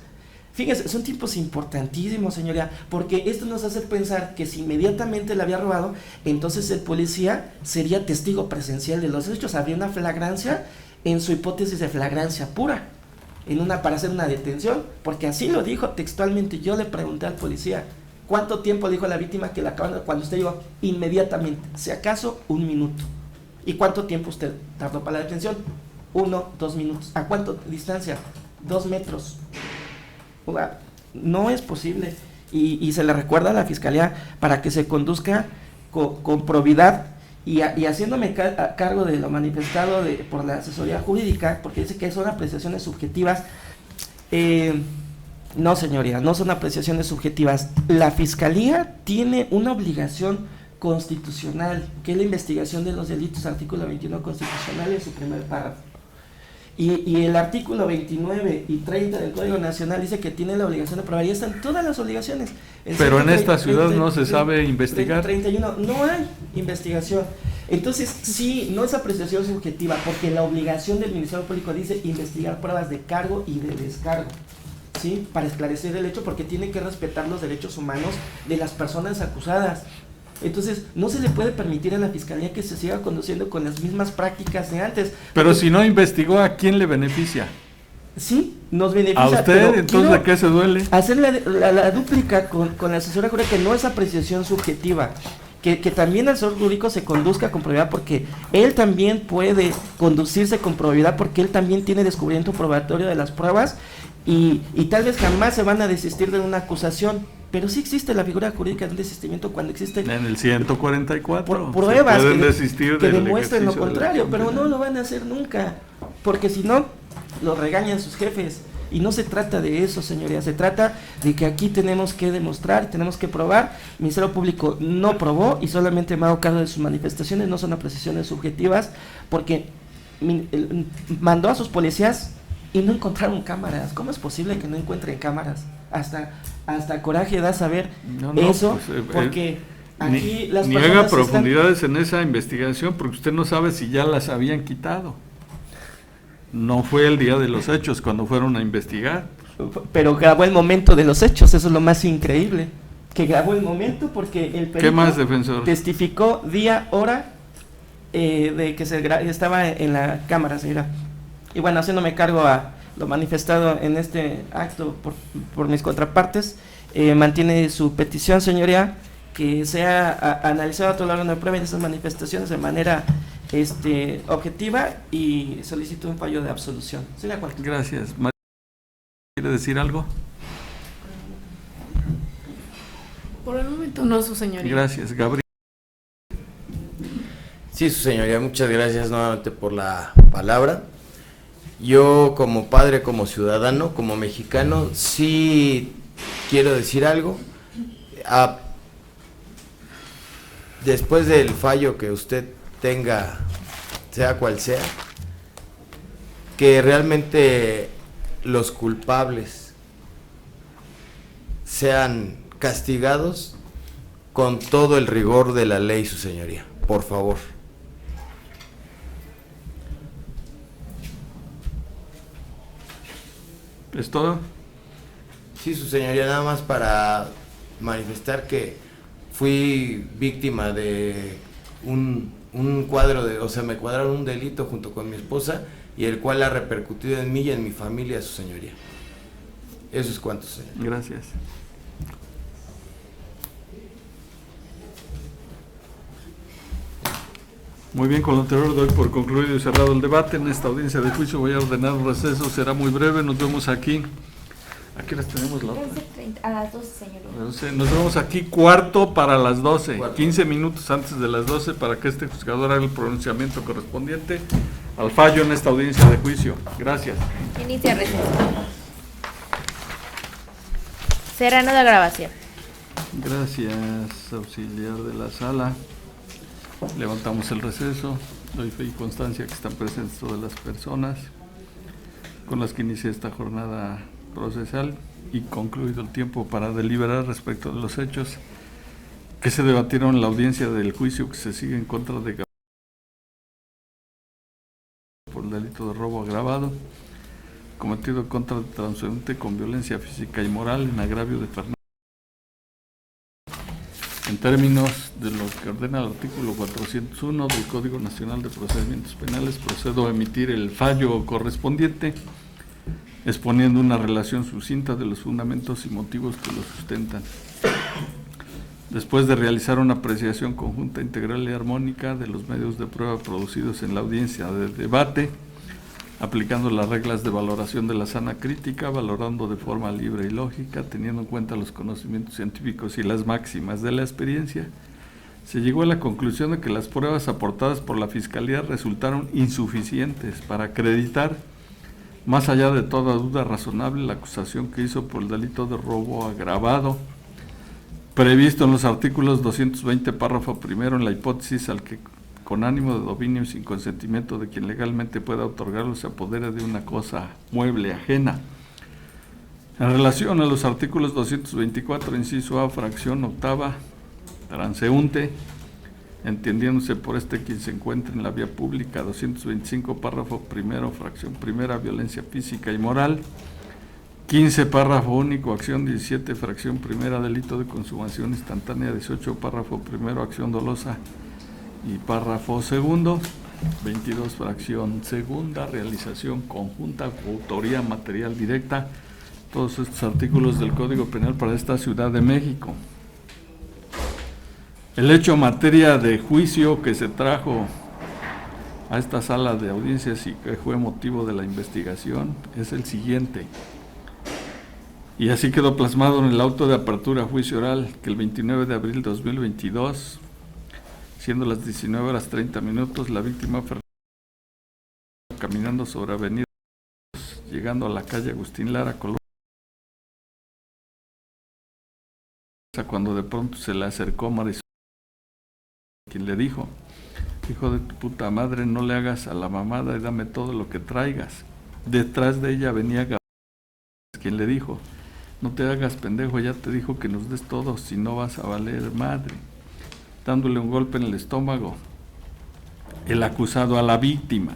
Fíjense, son tiempos importantísimos, señoría, porque esto nos hace pensar que si inmediatamente le había robado, entonces el policía sería testigo presencial de los hechos. Habría una flagrancia en su hipótesis de flagrancia pura, para hacer una detención, porque así lo dijo textualmente. Yo le pregunté al policía, ¿cuánto tiempo dijo la víctima que la acaban cuando usted llegó? Inmediatamente, si acaso 1 minuto. ¿Y cuánto tiempo usted tardó para la detención? 1, 2 minutos. ¿A cuánto distancia? 2 metros. No es posible, y se le recuerda a la fiscalía para que se conduzca con probidad y haciéndome a cargo de lo manifestado por la asesoría jurídica, porque dice que son apreciaciones subjetivas, no, señoría, no son apreciaciones subjetivas. La Fiscalía tiene una obligación constitucional, que es la investigación de los delitos, artículo 21 constitucional en su primer párrafo. Y el artículo 29 y 30 del Código Nacional dice que tiene la obligación de probar, y están todas las obligaciones. Pero en esta ciudad no se sabe investigar. 31, no hay investigación. Entonces, sí, no es apreciación subjetiva, porque la obligación del Ministerio Público dice investigar pruebas de cargo y de descargo, ¿sí? Para esclarecer el hecho, porque tiene que respetar los derechos humanos de las personas acusadas. Entonces, no se le puede permitir a la Fiscalía que se siga conduciendo con las mismas prácticas de antes. Pero si no investigó, ¿a quién le beneficia? Sí, nos beneficia. ¿A usted? Entonces, ¿de qué se duele? Hacer la dúplica con la asesora jurídica, que no es apreciación subjetiva. Que también el asesor jurídico se conduzca con probabilidad, porque él también puede conducirse con probabilidad, porque él también tiene descubrimiento probatorio de las pruebas, y tal vez jamás se van a desistir de una acusación. Pero sí existe la figura jurídica del desistimiento cuando existe en el 144 pruebas que demuestren lo contrario, pero no lo van a hacer nunca, porque si no, lo regañan sus jefes. Y no se trata de eso, señoría, se trata de que aquí tenemos que demostrar, tenemos que probar. El Ministerio Público no probó y solamente me hago cargo de sus manifestaciones, no son apreciaciones subjetivas, porque mandó a sus policías y no encontraron cámaras. ¿Cómo es posible que no encuentren cámaras? Hasta coraje da saber eso, pues, porque aquí las personas ni haga profundidades en esa investigación, porque usted no sabe si ya las habían quitado. No fue el día de los hechos cuando fueron a investigar. Pero grabó el momento de los hechos, eso es lo más increíble. Que grabó el momento, porque el perito ¿qué más, defensor? Testificó día, hora de que estaba en la cámara, señora. Y bueno, haciéndome cargo a lo manifestado en este acto por mis contrapartes, mantiene su petición, señoría, que sea analizado a todo lo largo de la prueba de esas manifestaciones de manera objetiva, y solicito un fallo de absolución. ¿Sí de acuerdo? Gracias. ¿Quiere decir algo? Por el momento no, su señoría. Gracias, Gabriel. Sí, su señoría, muchas gracias nuevamente por la palabra. Yo como padre, como ciudadano, como mexicano, sí quiero decir algo. Después del fallo que usted tenga, sea cual sea, que realmente los culpables sean castigados con todo el rigor de la ley, su señoría, por favor. ¿Es todo? Sí, su señoría, nada más para manifestar que fui víctima de un cuadro o sea, me cuadraron un delito junto con mi esposa, y el cual ha repercutido en mí y en mi familia, su señoría. Eso es cuanto, señor. Gracias. Muy bien, con lo anterior doy por concluido y cerrado el debate. En esta audiencia de juicio voy a ordenar un receso, será muy breve. Nos vemos aquí. ¿A qué horas tenemos la otra? A las 12, señor. Nos vemos aquí cuarto para las 12, Cuarto. 15 minutos antes de las 12, para que este juzgador haga el pronunciamiento correspondiente al fallo en esta audiencia de juicio. Gracias. Inicia receso. Será de grabación. Gracias, auxiliar de la sala. Levantamos el receso. Doy fe y constancia que están presentes todas las personas con las que inicié esta jornada procesal, y concluido el tiempo para deliberar respecto de los hechos que se debatieron en la audiencia del juicio que se sigue en contra de Gabriel por el delito de robo agravado cometido contra el transeúnte con violencia física y moral en agravio de Fernando. En términos de lo que ordena el artículo 401 del Código Nacional de Procedimientos Penales, procedo a emitir el fallo correspondiente, exponiendo una relación sucinta de los fundamentos y motivos que lo sustentan. Después de realizar una apreciación conjunta, integral y armónica de los medios de prueba producidos en la audiencia de debate, aplicando las reglas de valoración de la sana crítica, valorando de forma libre y lógica, teniendo en cuenta los conocimientos científicos y las máximas de la experiencia, Se llegó a la conclusión de que las pruebas aportadas por la Fiscalía resultaron insuficientes para acreditar, más allá de toda duda razonable, la acusación que hizo por el delito de robo agravado, previsto en los artículos 220, párrafo primero, en la hipótesis al que con ánimo de dominio y sin consentimiento de quien legalmente pueda otorgarlo se apodera de una cosa mueble ajena. En relación a los artículos 224, inciso A, fracción octava, transeúnte, entendiéndose por este quien se encuentre en la vía pública, 225, párrafo primero, fracción primera, violencia física y moral, 15, párrafo único, acción 17, fracción primera, delito de consumación instantánea, 18, párrafo primero, acción dolosa y párrafo segundo, 22, fracción segunda, realización conjunta, autoría material directa, todos estos artículos del Código Penal para esta Ciudad de México. El hecho materia de juicio que se trajo a esta sala de audiencias y que fue motivo de la investigación es el siguiente. Y así quedó plasmado en el auto de apertura a juicio oral que el 29 de abril de 2022, siendo las 19:30, la víctima caminando sobre avenida, llegando a la calle Agustín Lara, Colón, cuando de pronto se le acercó Marisol, quien le dijo: hijo de tu puta madre, no le hagas a la mamada y dame todo lo que traigas. Detrás de ella venía Gabriel, quien le dijo: no te hagas pendejo, ya te dijo que nos des todo, si no vas a valer madre. Dándole un golpe en el estómago, el acusado a la víctima.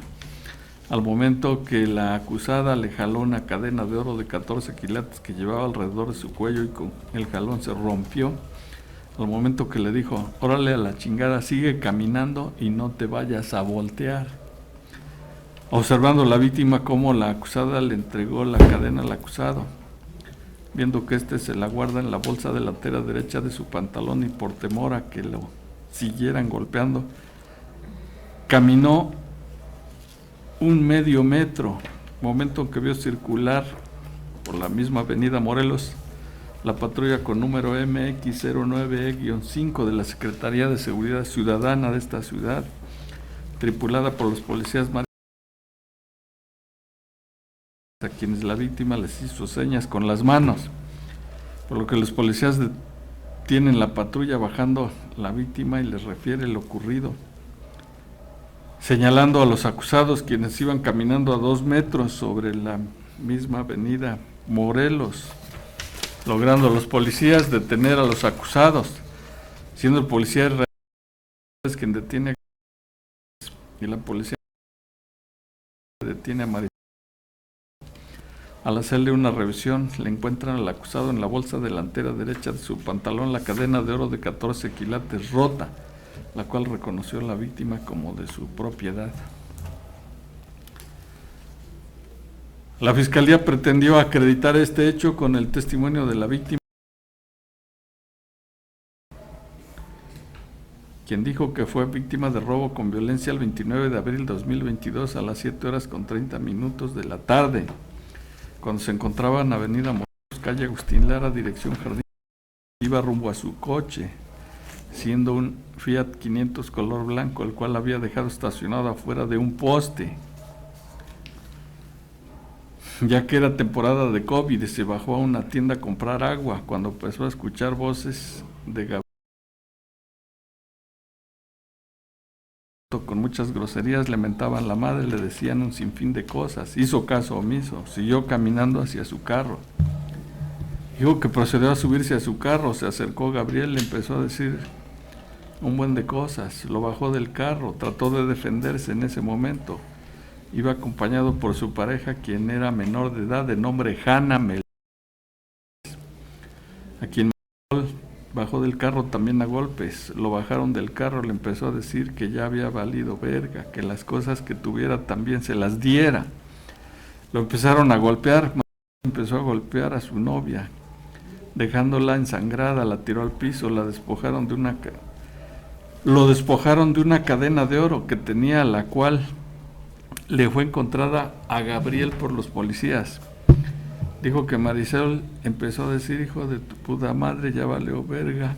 Al momento que la acusada le jaló una cadena de oro de 14 quilates que llevaba alrededor de su cuello y con el jalón se rompió. Al momento que le dijo: órale a la chingada, sigue caminando y no te vayas a voltear. Observando la víctima cómo la acusada le entregó la cadena al acusado, viendo que éste se la guarda en la bolsa delantera derecha de su pantalón y por temor a que lo siguieran golpeando, caminó un medio metro, momento en que vio circular por la misma avenida Morelos la patrulla con número MX09E-5 de la Secretaría de Seguridad Ciudadana de esta ciudad, tripulada por los policías marítimos, a quienes la víctima les hizo señas con las manos, por lo que los policías detienen la patrulla bajando la víctima y les refiere lo ocurrido, señalando a los acusados, quienes iban caminando a 2 metros sobre la misma avenida Morelos, logrando los policías detener a los acusados, siendo el policía quien detiene y la policía detiene a Marisol. Al hacerle una revisión, le encuentran al acusado en la bolsa delantera derecha de su pantalón la cadena de oro de 14 quilates rota, la cual reconoció la víctima como de su propiedad. La Fiscalía pretendió acreditar este hecho con el testimonio de la víctima, quien dijo que fue víctima de robo con violencia el 29 de abril de 2022 a las 7:30 de la tarde, cuando se encontraba en Avenida Morelos, calle Agustín Lara, dirección Jardín, iba rumbo a su coche, siendo un Fiat 500 color blanco, el cual había dejado estacionado afuera de un poste. Ya que era temporada de COVID, se bajó a una tienda a comprar agua, cuando empezó a escuchar voces de Gabriel con muchas groserías, le mentaban la madre, le decían un sinfín de cosas. Hizo caso omiso, siguió caminando hacia su carro. Dijo que procedió a subirse a su carro, se acercó Gabriel, le empezó a decir un buen de cosas, lo bajó del carro, trató de defenderse en ese momento. Iba acompañado por su pareja, quien era menor de edad, de nombre Hanna Mel, a quien bajó del carro también a golpes. Lo bajaron del carro, le empezó a decir que ya había valido verga, que las cosas que tuviera también se las diera. Lo empezaron a golpear, empezó a golpear a su novia, dejándola ensangrada, la tiró al piso, lo despojaron de una cadena de oro que tenía, la cual le fue encontrada a Gabriel por los policías. Dijo que Marisol empezó a decir: hijo de tu puta madre, ya valió verga,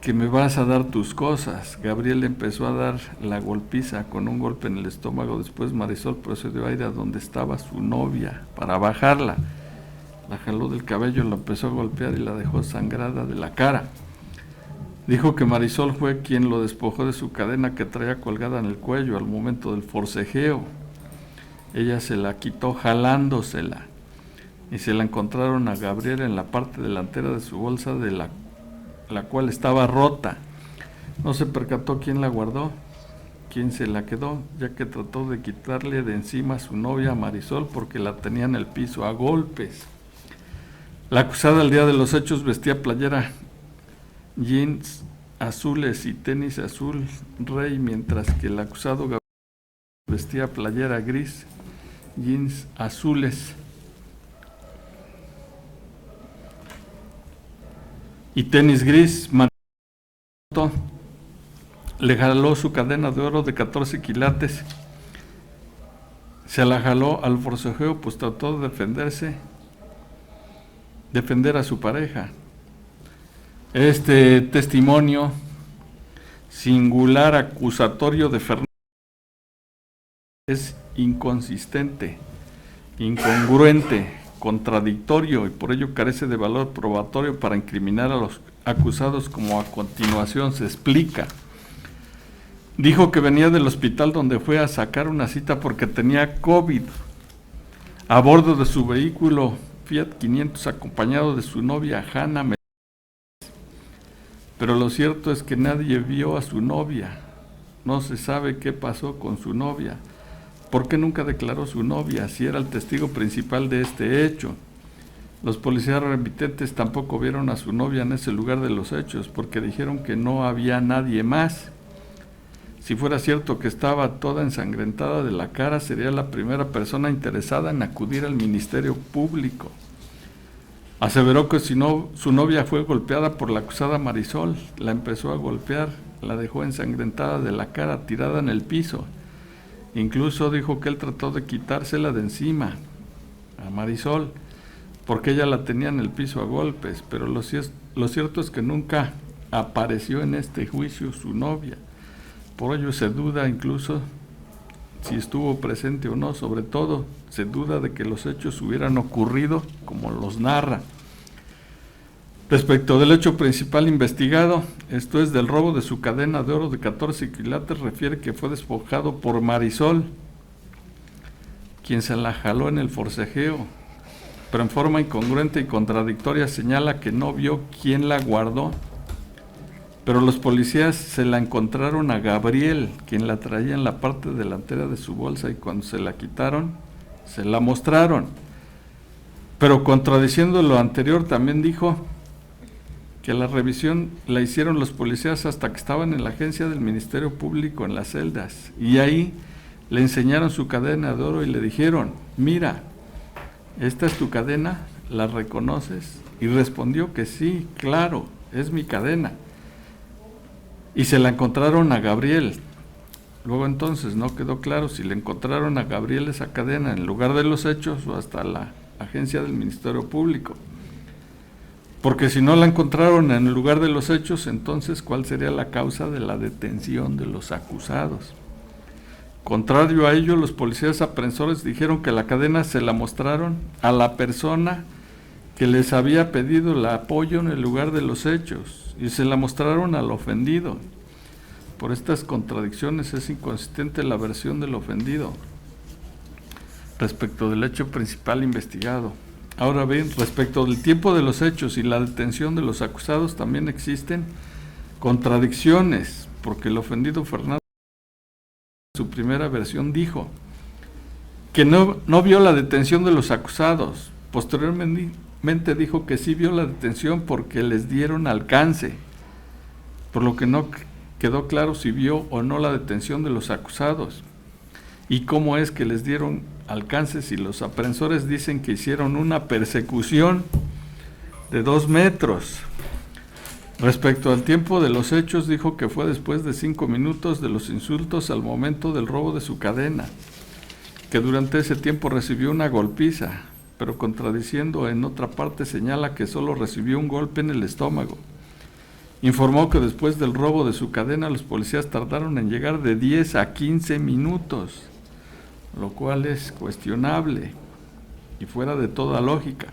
que me vas a dar tus cosas. Gabriel empezó a dar la golpiza con un golpe en el estómago. Después Marisol procedió a ir a donde estaba su novia para bajarla. La jaló del cabello, la empezó a golpear y la dejó sangrada de la cara. Dijo que Marisol fue quien lo despojó de su cadena que traía colgada en el cuello al momento del forcejeo. Ella se la quitó jalándosela y se la encontraron a Gabriel en la parte delantera de su bolsa, de la cual estaba rota. No se percató quién la guardó, quién se la quedó, ya que trató de quitarle de encima a su novia Marisol porque la tenía en el piso a golpes. La acusada al día de los hechos vestía playera, jeans azules y tenis azul rey, mientras que el acusado Gabriel vestía playera gris, jeans azules y tenis gris. Le jaló su cadena de oro de 14 quilates, se la jaló al forcejeo, pues trató de defender a su pareja. Este testimonio singular acusatorio de Fernández es inconsistente, incongruente, contradictorio y por ello carece de valor probatorio para incriminar a los acusados, como a continuación se explica. Dijo que venía del hospital donde fue a sacar una cita porque tenía COVID. A bordo de su vehículo Fiat 500 acompañado de su novia Hanna. Pero lo cierto es que nadie vio a su novia. No se sabe qué pasó con su novia. ¿Por qué nunca declaró su novia si era el testigo principal de este hecho? Los policías remitentes tampoco vieron a su novia en ese lugar de los hechos porque dijeron que no había nadie más. Si fuera cierto que estaba toda ensangrentada de la cara, sería la primera persona interesada en acudir al Ministerio Público. Aseveró que su novia fue golpeada por la acusada Marisol, la empezó a golpear, la dejó ensangrentada de la cara, tirada en el piso. Incluso dijo que él trató de quitársela de encima a Marisol, porque ella la tenía en el piso a golpes, pero lo cierto es que nunca apareció en este juicio su novia. Por ello se duda incluso si estuvo presente o no, sobre todo se duda de que los hechos hubieran ocurrido como los narra. Respecto del hecho principal investigado, esto es del robo de su cadena de oro de 14 quilates, refiere que fue despojado por Marisol, quien se la jaló en el forcejeo, pero en forma incongruente y contradictoria señala que no vio quién la guardó. Pero los policías se la encontraron a Gabriel, quien la traía en la parte delantera de su bolsa, y cuando se la quitaron, se la mostraron. Pero contradiciendo lo anterior, también dijo que la revisión la hicieron los policías hasta que estaban en la agencia del Ministerio Público en las celdas, y ahí le enseñaron su cadena de oro y le dijeron: mira, esta es tu cadena, ¿la reconoces? Y respondió que sí, claro, es mi cadena. Y se la encontraron a Gabriel. Luego entonces no quedó claro si le encontraron a Gabriel esa cadena en el lugar de los hechos o hasta la agencia del Ministerio Público. Porque si no la encontraron en el lugar de los hechos, entonces ¿cuál sería la causa de la detención de los acusados? Contrario a ello, los policías aprensores dijeron que la cadena se la mostraron a la persona que les había pedido el apoyo en el lugar de los hechos, y se la mostraron al ofendido. Por estas contradicciones es inconsistente la versión del ofendido respecto del hecho principal investigado. Ahora bien, respecto del tiempo de los hechos y la detención de los acusados, también existen contradicciones, porque el ofendido Fernández, en su primera versión, dijo que no vio la detención de los acusados. Posteriormente dijo que sí vio la detención porque les dieron alcance, por lo que no quedó claro si vio o no la detención de los acusados. ¿Y cómo es que les dieron alcance si los aprensores dicen que hicieron una persecución de 2 metros? Respecto al tiempo de los hechos, dijo que fue después de 5 minutos de los insultos al momento del robo de su cadena, que durante ese tiempo recibió una golpiza, pero contradiciendo en otra parte señala que solo recibió un golpe en el estómago. Informó que después del robo de su cadena los policías tardaron en llegar de 10 a 15 minutos, lo cual es cuestionable y fuera de toda lógica.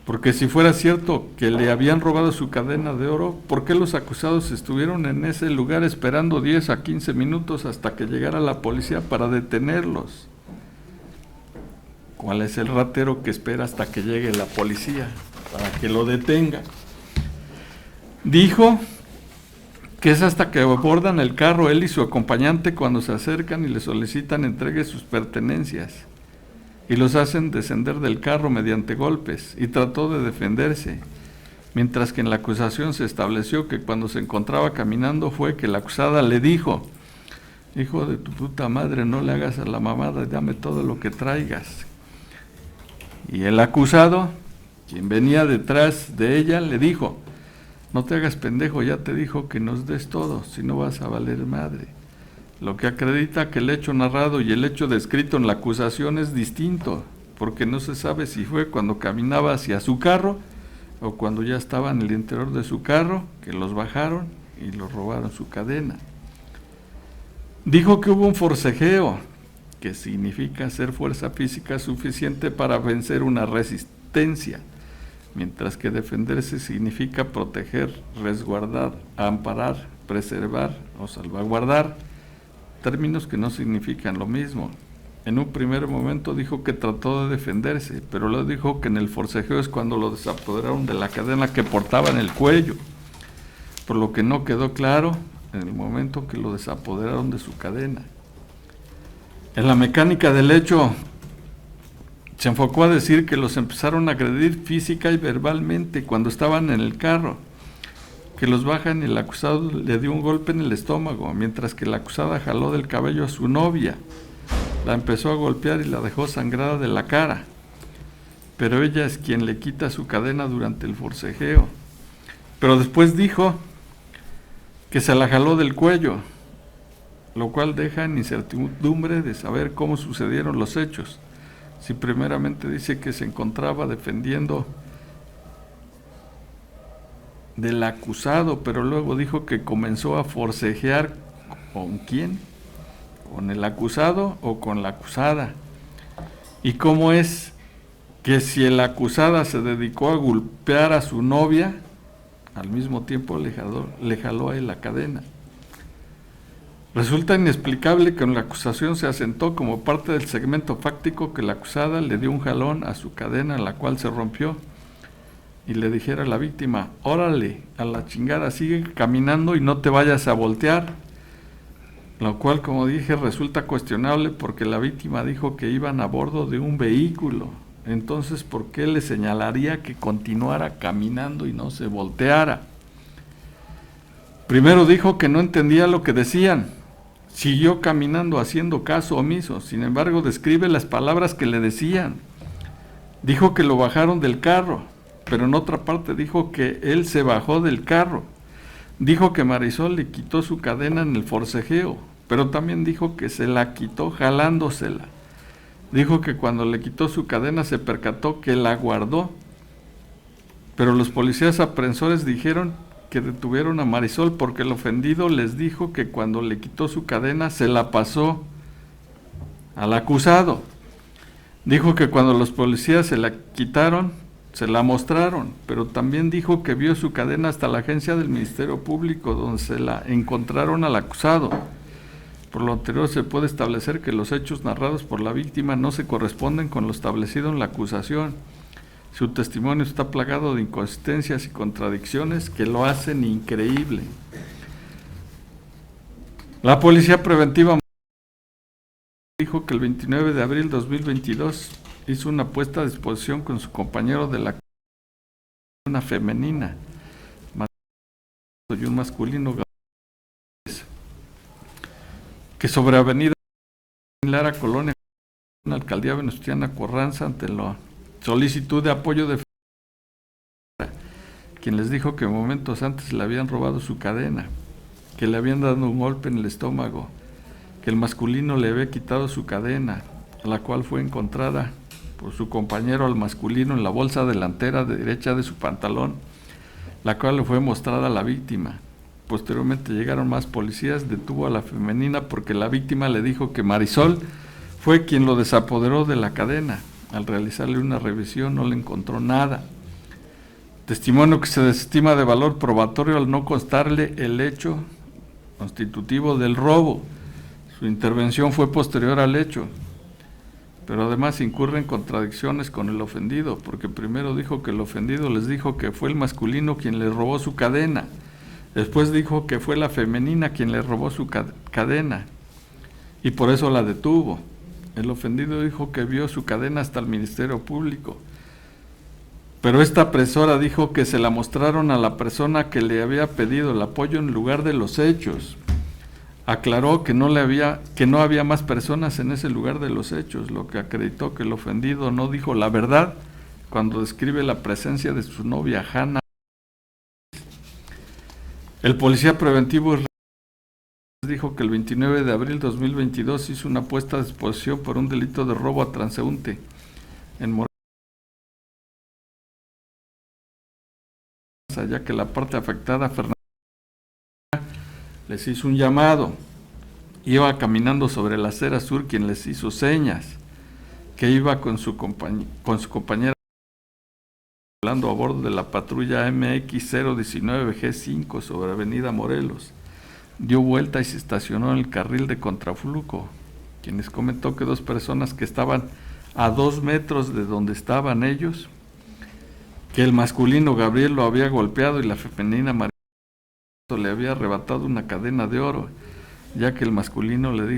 Porque si fuera cierto que le habían robado su cadena de oro, ¿por qué los acusados estuvieron en ese lugar esperando 10 a 15 minutos hasta que llegara la policía para detenerlos? ¿Cuál es el ratero que espera hasta que llegue la policía para que lo detenga? Dijo que es hasta que abordan el carro él y su acompañante cuando se acercan y le solicitan entregue sus pertenencias y los hacen descender del carro mediante golpes, y trató de defenderse, mientras que en la acusación se estableció que cuando se encontraba caminando fue que la acusada le dijo: hijo de tu puta madre, no le hagas a la mamada, dame todo lo que traigas. Y el acusado, quien venía detrás de ella, le dijo: no te hagas pendejo, ya te dijo que nos des todo, si no vas a valer madre. Lo que acredita que el hecho narrado y el hecho descrito en la acusación es distinto, porque no se sabe si fue cuando caminaba hacia su carro o cuando ya estaba en el interior de su carro, que los bajaron y los robaron su cadena. Dijo que hubo un forcejeo, que significa hacer fuerza física suficiente para vencer una resistencia, mientras que defenderse significa proteger, resguardar, amparar, preservar o salvaguardar, términos que no significan lo mismo. En un primer momento dijo que trató de defenderse, pero luego dijo que en el forcejeo es cuando lo desapoderaron de la cadena que portaba en el cuello, por lo que no quedó claro en el momento que lo desapoderaron de su cadena. En la mecánica del hecho, se enfocó a decir que los empezaron a agredir física y verbalmente cuando estaban en el carro, que los bajan y el acusado le dio un golpe en el estómago, mientras que la acusada jaló del cabello a su novia, la empezó a golpear y la dejó sangrada de la cara, pero ella es quien le quita su cadena durante el forcejeo. Pero después dijo que se la jaló del cuello, lo cual deja en incertidumbre de saber cómo sucedieron los hechos. Si primeramente dice que se encontraba defendiendo del acusado, pero luego dijo que comenzó a forcejear. ¿Con quién? ¿Con el acusado o con la acusada? ¿Y cómo es que si la acusada se dedicó a golpear a su novia, al mismo tiempo le jaló a él la cadena? Resulta inexplicable que en la acusación se asentó como parte del segmento fáctico que la acusada le dio un jalón a su cadena, la cual se rompió, y le dijera a la víctima: órale, a la chingada, sigue caminando y no te vayas a voltear, lo cual, como dije, resulta cuestionable porque la víctima dijo que iban a bordo de un vehículo. Entonces, ¿por qué le señalaría que continuara caminando y no se volteara? Primero dijo que no entendía lo que decían, siguió caminando haciendo caso omiso, sin embargo describe las palabras que le decían. Dijo que lo bajaron del carro, pero en otra parte dijo que él se bajó del carro. Dijo que Marisol le quitó su cadena en el forcejeo, pero también dijo que se la quitó jalándosela. Dijo que cuando le quitó su cadena se percató que la guardó, pero los policías aprensores dijeron que detuvieron a Marisol porque el ofendido les dijo que cuando le quitó su cadena se la pasó al acusado. Dijo que cuando los policías se la quitaron, se la mostraron, pero también dijo que vio su cadena hasta la agencia del Ministerio Público, donde se la encontraron al acusado. Por lo anterior se puede establecer que los hechos narrados por la víctima no se corresponden con lo establecido en la acusación. Su testimonio está plagado de inconsistencias y contradicciones que lo hacen increíble. La Policía Preventiva dijo que el 29 de abril de 2022 hizo una puesta a disposición con su compañero de la una femenina y un masculino que sobre Avenida Lara Colonia, una alcaldía venustiana Carranza, ante la solicitud de apoyo de quien les dijo que momentos antes le habían robado su cadena, que le habían dado un golpe en el estómago, que el masculino le había quitado su cadena, la cual fue encontrada por su compañero al masculino en la bolsa delantera derecha de su pantalón, la cual le fue mostrada a la víctima. Posteriormente llegaron más policías, detuvo a la femenina porque la víctima le dijo que Marisol fue quien lo desapoderó de la cadena. Al realizarle una revisión no le encontró nada. Testimonio que se desestima de valor probatorio al no constarle el hecho constitutivo del robo. Su intervención fue posterior al hecho, pero además incurre en contradicciones con el ofendido, porque primero dijo que el ofendido les dijo que fue el masculino quien le robó su cadena, después dijo que fue la femenina quien le robó su cadena, y por eso la detuvo. El ofendido dijo que vio su cadena hasta el Ministerio Público, pero esta presora dijo que se la mostraron a la persona que le había pedido el apoyo en lugar de los hechos. Aclaró que no había más personas en ese lugar de los hechos, lo que acreditó que el ofendido no dijo la verdad cuando describe la presencia de su novia Hanna. El policía preventivo dijo que el 29 de abril de 2022 hizo una puesta a disposición por un delito de robo a transeúnte en Morelos, ya que la parte afectada, Fernanda, les hizo un llamado. Iba caminando sobre la acera sur quien les hizo señas, que iba con su compañera hablando a bordo de la patrulla MX-019G5 sobre Avenida Morelos. Dio vuelta y se estacionó en el carril de contraflujo, quienes comentó que dos personas que estaban a 2 metros de donde estaban ellos, que el masculino Gabriel lo había golpeado y la femenina María le había arrebatado una cadena de oro, ya que el masculino le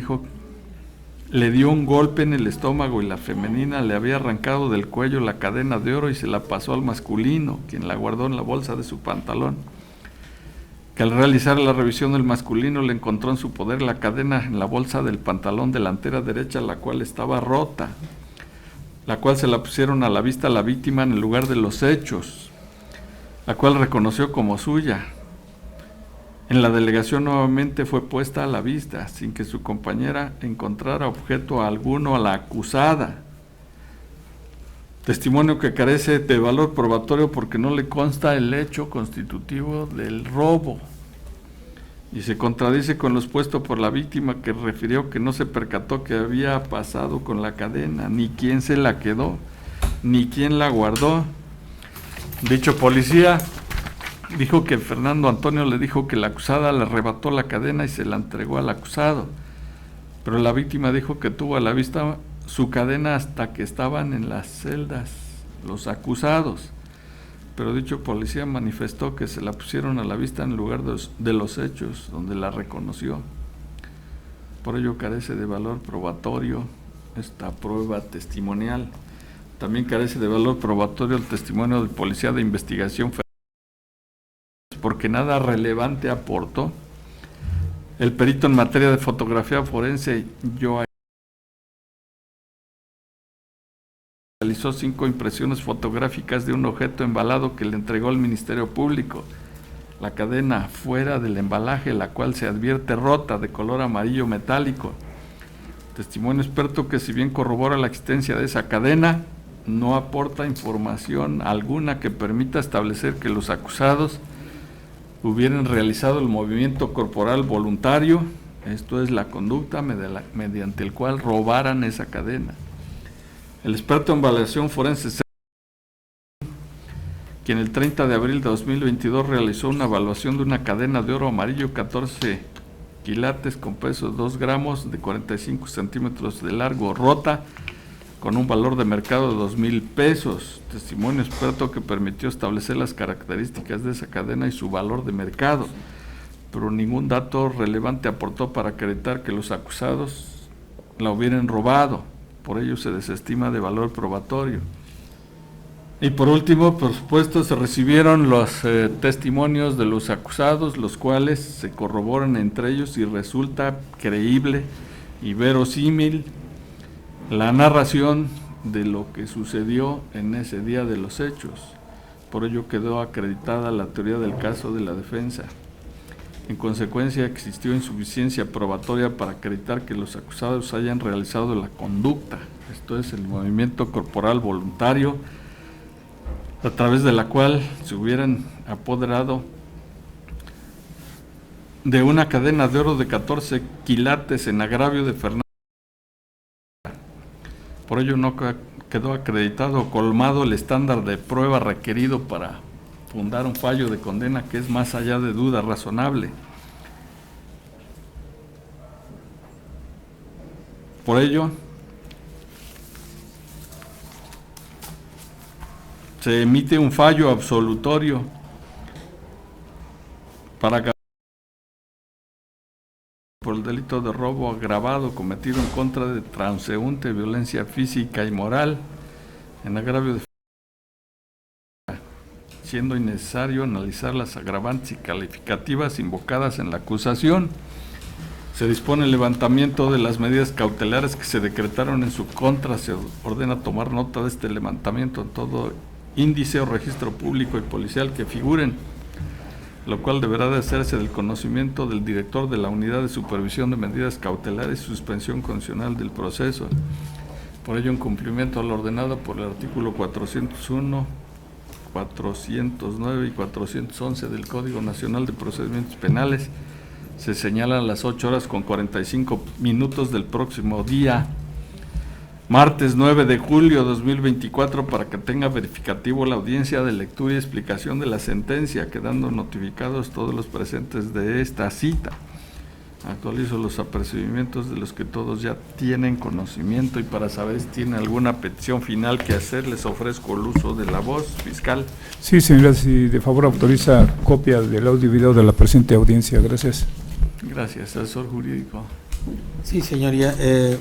dio un golpe en el estómago y la femenina le había arrancado del cuello la cadena de oro y se la pasó al masculino, quien la guardó en la bolsa de su pantalón. Que al realizar la revisión del masculino le encontró en su poder la cadena en la bolsa del pantalón delantera derecha, la cual estaba rota, la cual se la pusieron a la vista a la víctima en el lugar de los hechos, la cual reconoció como suya. En la delegación nuevamente fue puesta a la vista, sin que su compañera encontrara objeto alguno a la acusada. Testimonio que carece de valor probatorio porque no le consta el hecho constitutivo del robo. Y se contradice con lo expuesto por la víctima, que refirió que no se percató que había pasado con la cadena, ni quién se la quedó, ni quién la guardó. Dicho policía dijo que Fernando Antonio le dijo que la acusada le arrebató la cadena y se la entregó al acusado, pero la víctima dijo que tuvo a la vista su cadena hasta que estaban en las celdas los acusados, pero dicho policía manifestó que se la pusieron a la vista en el lugar de los hechos, donde la reconoció. Por ello carece de valor probatorio esta prueba testimonial. También carece de valor probatorio el testimonio del policía de investigación, porque nada relevante aportó. El perito en materia de fotografía forense, realizó 5 impresiones fotográficas de un objeto embalado que le entregó al Ministerio Público. La cadena fuera del embalaje, la cual se advierte rota, de color amarillo metálico. Testimonio experto que, si bien corrobora la existencia de esa cadena, no aporta información alguna que permita establecer que los acusados hubieran realizado el movimiento corporal voluntario, esto es la conducta mediante el cual robaran esa cadena. El experto en evaluación forense, quien el 30 de abril de 2022 realizó una evaluación de una cadena de oro amarillo 14 quilates con peso 2 gramos de 45 centímetros de largo, rota, con un valor de mercado de 2,000 pesos. Testimonio experto que permitió establecer las características de esa cadena y su valor de mercado, pero ningún dato relevante aportó para acreditar que los acusados la hubieran robado. Por ello se desestima de valor probatorio. Y por último, por supuesto, se recibieron los testimonios de los acusados, los cuales se corroboran entre ellos y resulta creíble y verosímil la narración de lo que sucedió en ese día de los hechos. Por ello quedó acreditada la teoría del caso de la defensa. En consecuencia, existió insuficiencia probatoria para acreditar que los acusados hayan realizado la conducta, esto es, el movimiento corporal voluntario, a través de la cual se hubieran apoderado de una cadena de oro de 14 quilates en agravio de Fernando. Por ello no quedó acreditado o colmado el estándar de prueba requerido para fundar un fallo de condena que es más allá de duda razonable. Por ello, se emite un fallo absolutorio para por el delito de robo agravado cometido en contra de transeúnte, violencia física y moral, en agravio de siendo innecesario analizar las agravantes y calificativas invocadas en la acusación. Se dispone el levantamiento de las medidas cautelares que se decretaron en su contra. Se ordena tomar nota de este levantamiento en todo índice o registro público y policial que figuren, lo cual deberá de hacerse del conocimiento del director de la Unidad de Supervisión de Medidas Cautelares y Suspensión Condicional del Proceso. Por ello, en cumplimiento a lo ordenado por el artículo 401, 409 y 411 del Código Nacional de Procedimientos Penales, se señalan las 8:45 del próximo día, martes 9 de julio 2024, para que tenga verificativo la audiencia de lectura y explicación de la sentencia, quedando notificados todos los presentes de esta cita. Actualizo los apercibimientos de los que todos ya tienen conocimiento, y para saber si tienen alguna petición final que hacer, les ofrezco el uso de la voz. Fiscal. Sí, señora, si de favor autoriza copia del audio y video de la presente audiencia. Gracias. Gracias, asesor jurídico. Sí, señoría. De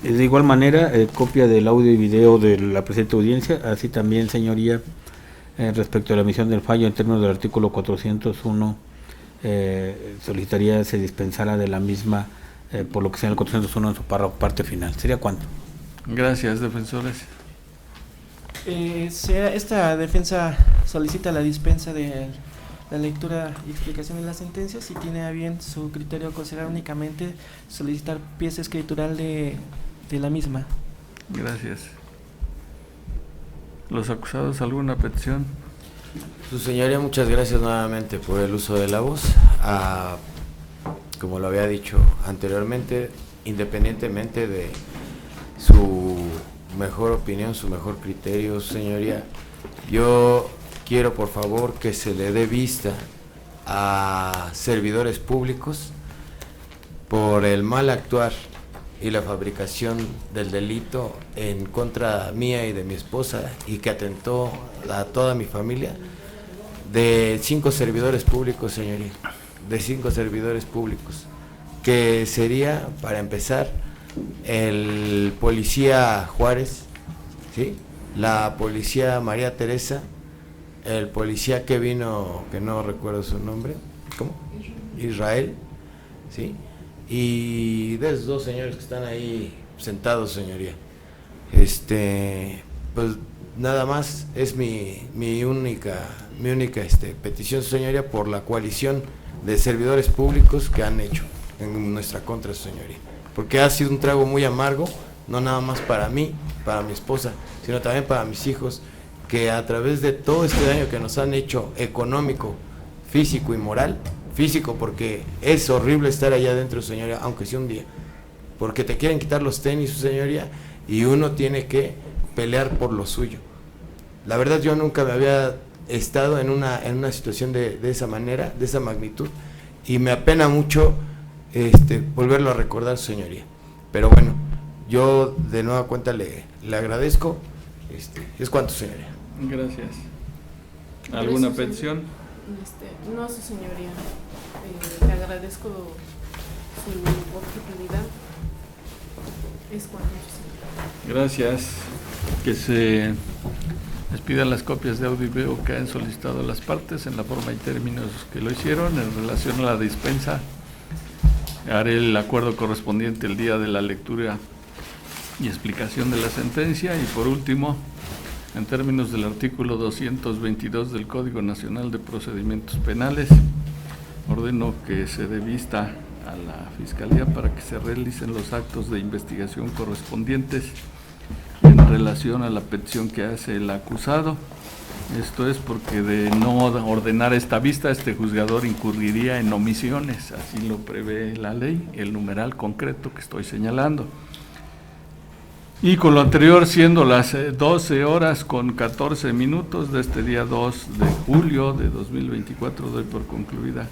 igual manera, copia del audio y video de la presente audiencia, así también, señoría, respecto a la emisión del fallo en términos del artículo 401, solicitaría se dispensara de la misma, por lo que sea el 401 en su parte final. ¿Sería cuánto? Gracias, defensores. Esta defensa solicita la dispensa de la lectura y explicación de la sentencia, si tiene a bien su criterio considerar únicamente solicitar pieza escritural de la misma. Gracias. ¿Los acusados alguna petición? Su señoría, muchas gracias nuevamente por el uso de la voz. Como lo había dicho anteriormente, independientemente de su mejor opinión, su mejor criterio, señoría, yo quiero por favor que se le dé vista a servidores públicos por el mal actuar y la fabricación del delito en contra mía y de mi esposa, y que atentó a toda mi familia, de 5 servidores públicos, señoría, de 5 servidores públicos, que sería, para empezar, el policía Juárez, ¿sí?, la policía María Teresa, el policía que vino, que no recuerdo su nombre, ¿cómo? Israel, ¿sí?, y de esos 2 señores que están ahí sentados, señoría. Pues nada más es mi única petición, señoría, por la coalición de servidores públicos que han hecho en nuestra contra, señoría, porque ha sido un trago muy amargo, no nada más para mí, para mi esposa, sino también para mis hijos, que a través de todo este daño que nos han hecho, económico, físico y moral. Físico, porque es horrible estar allá adentro, señoría, aunque sea un día, porque te quieren quitar los tenis, señoría, y uno tiene que pelear por lo suyo. La verdad, yo nunca me había estado en una situación de esa manera, de esa magnitud, y me apena mucho volverlo a recordar, señoría. Pero bueno, yo de nueva cuenta le agradezco. Es cuanto, señoría. Gracias. ¿Alguna petición? No, su señoría. Le agradezco su objetividad. Es cuanto, su señoría. Gracias. Que se les pidan las copias de audio y video que han solicitado las partes en la forma y términos que lo hicieron. En relación a la dispensa, haré el acuerdo correspondiente el día de la lectura y explicación de la sentencia. Y por último, en términos del artículo 222 del Código Nacional de Procedimientos Penales, ordeno que se dé vista a la Fiscalía para que se realicen los actos de investigación correspondientes en relación a la petición que hace el acusado, Esto es porque de no ordenar esta vista, este juzgador incurriría en omisiones, así lo prevé la ley, el numeral concreto que estoy señalando. Y con lo anterior, siendo las 12 horas con 14 minutos de este día 2 de julio de 2024, doy por concluida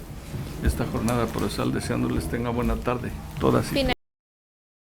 esta jornada procesal, deseándoles tenga buena tarde, todas y todos.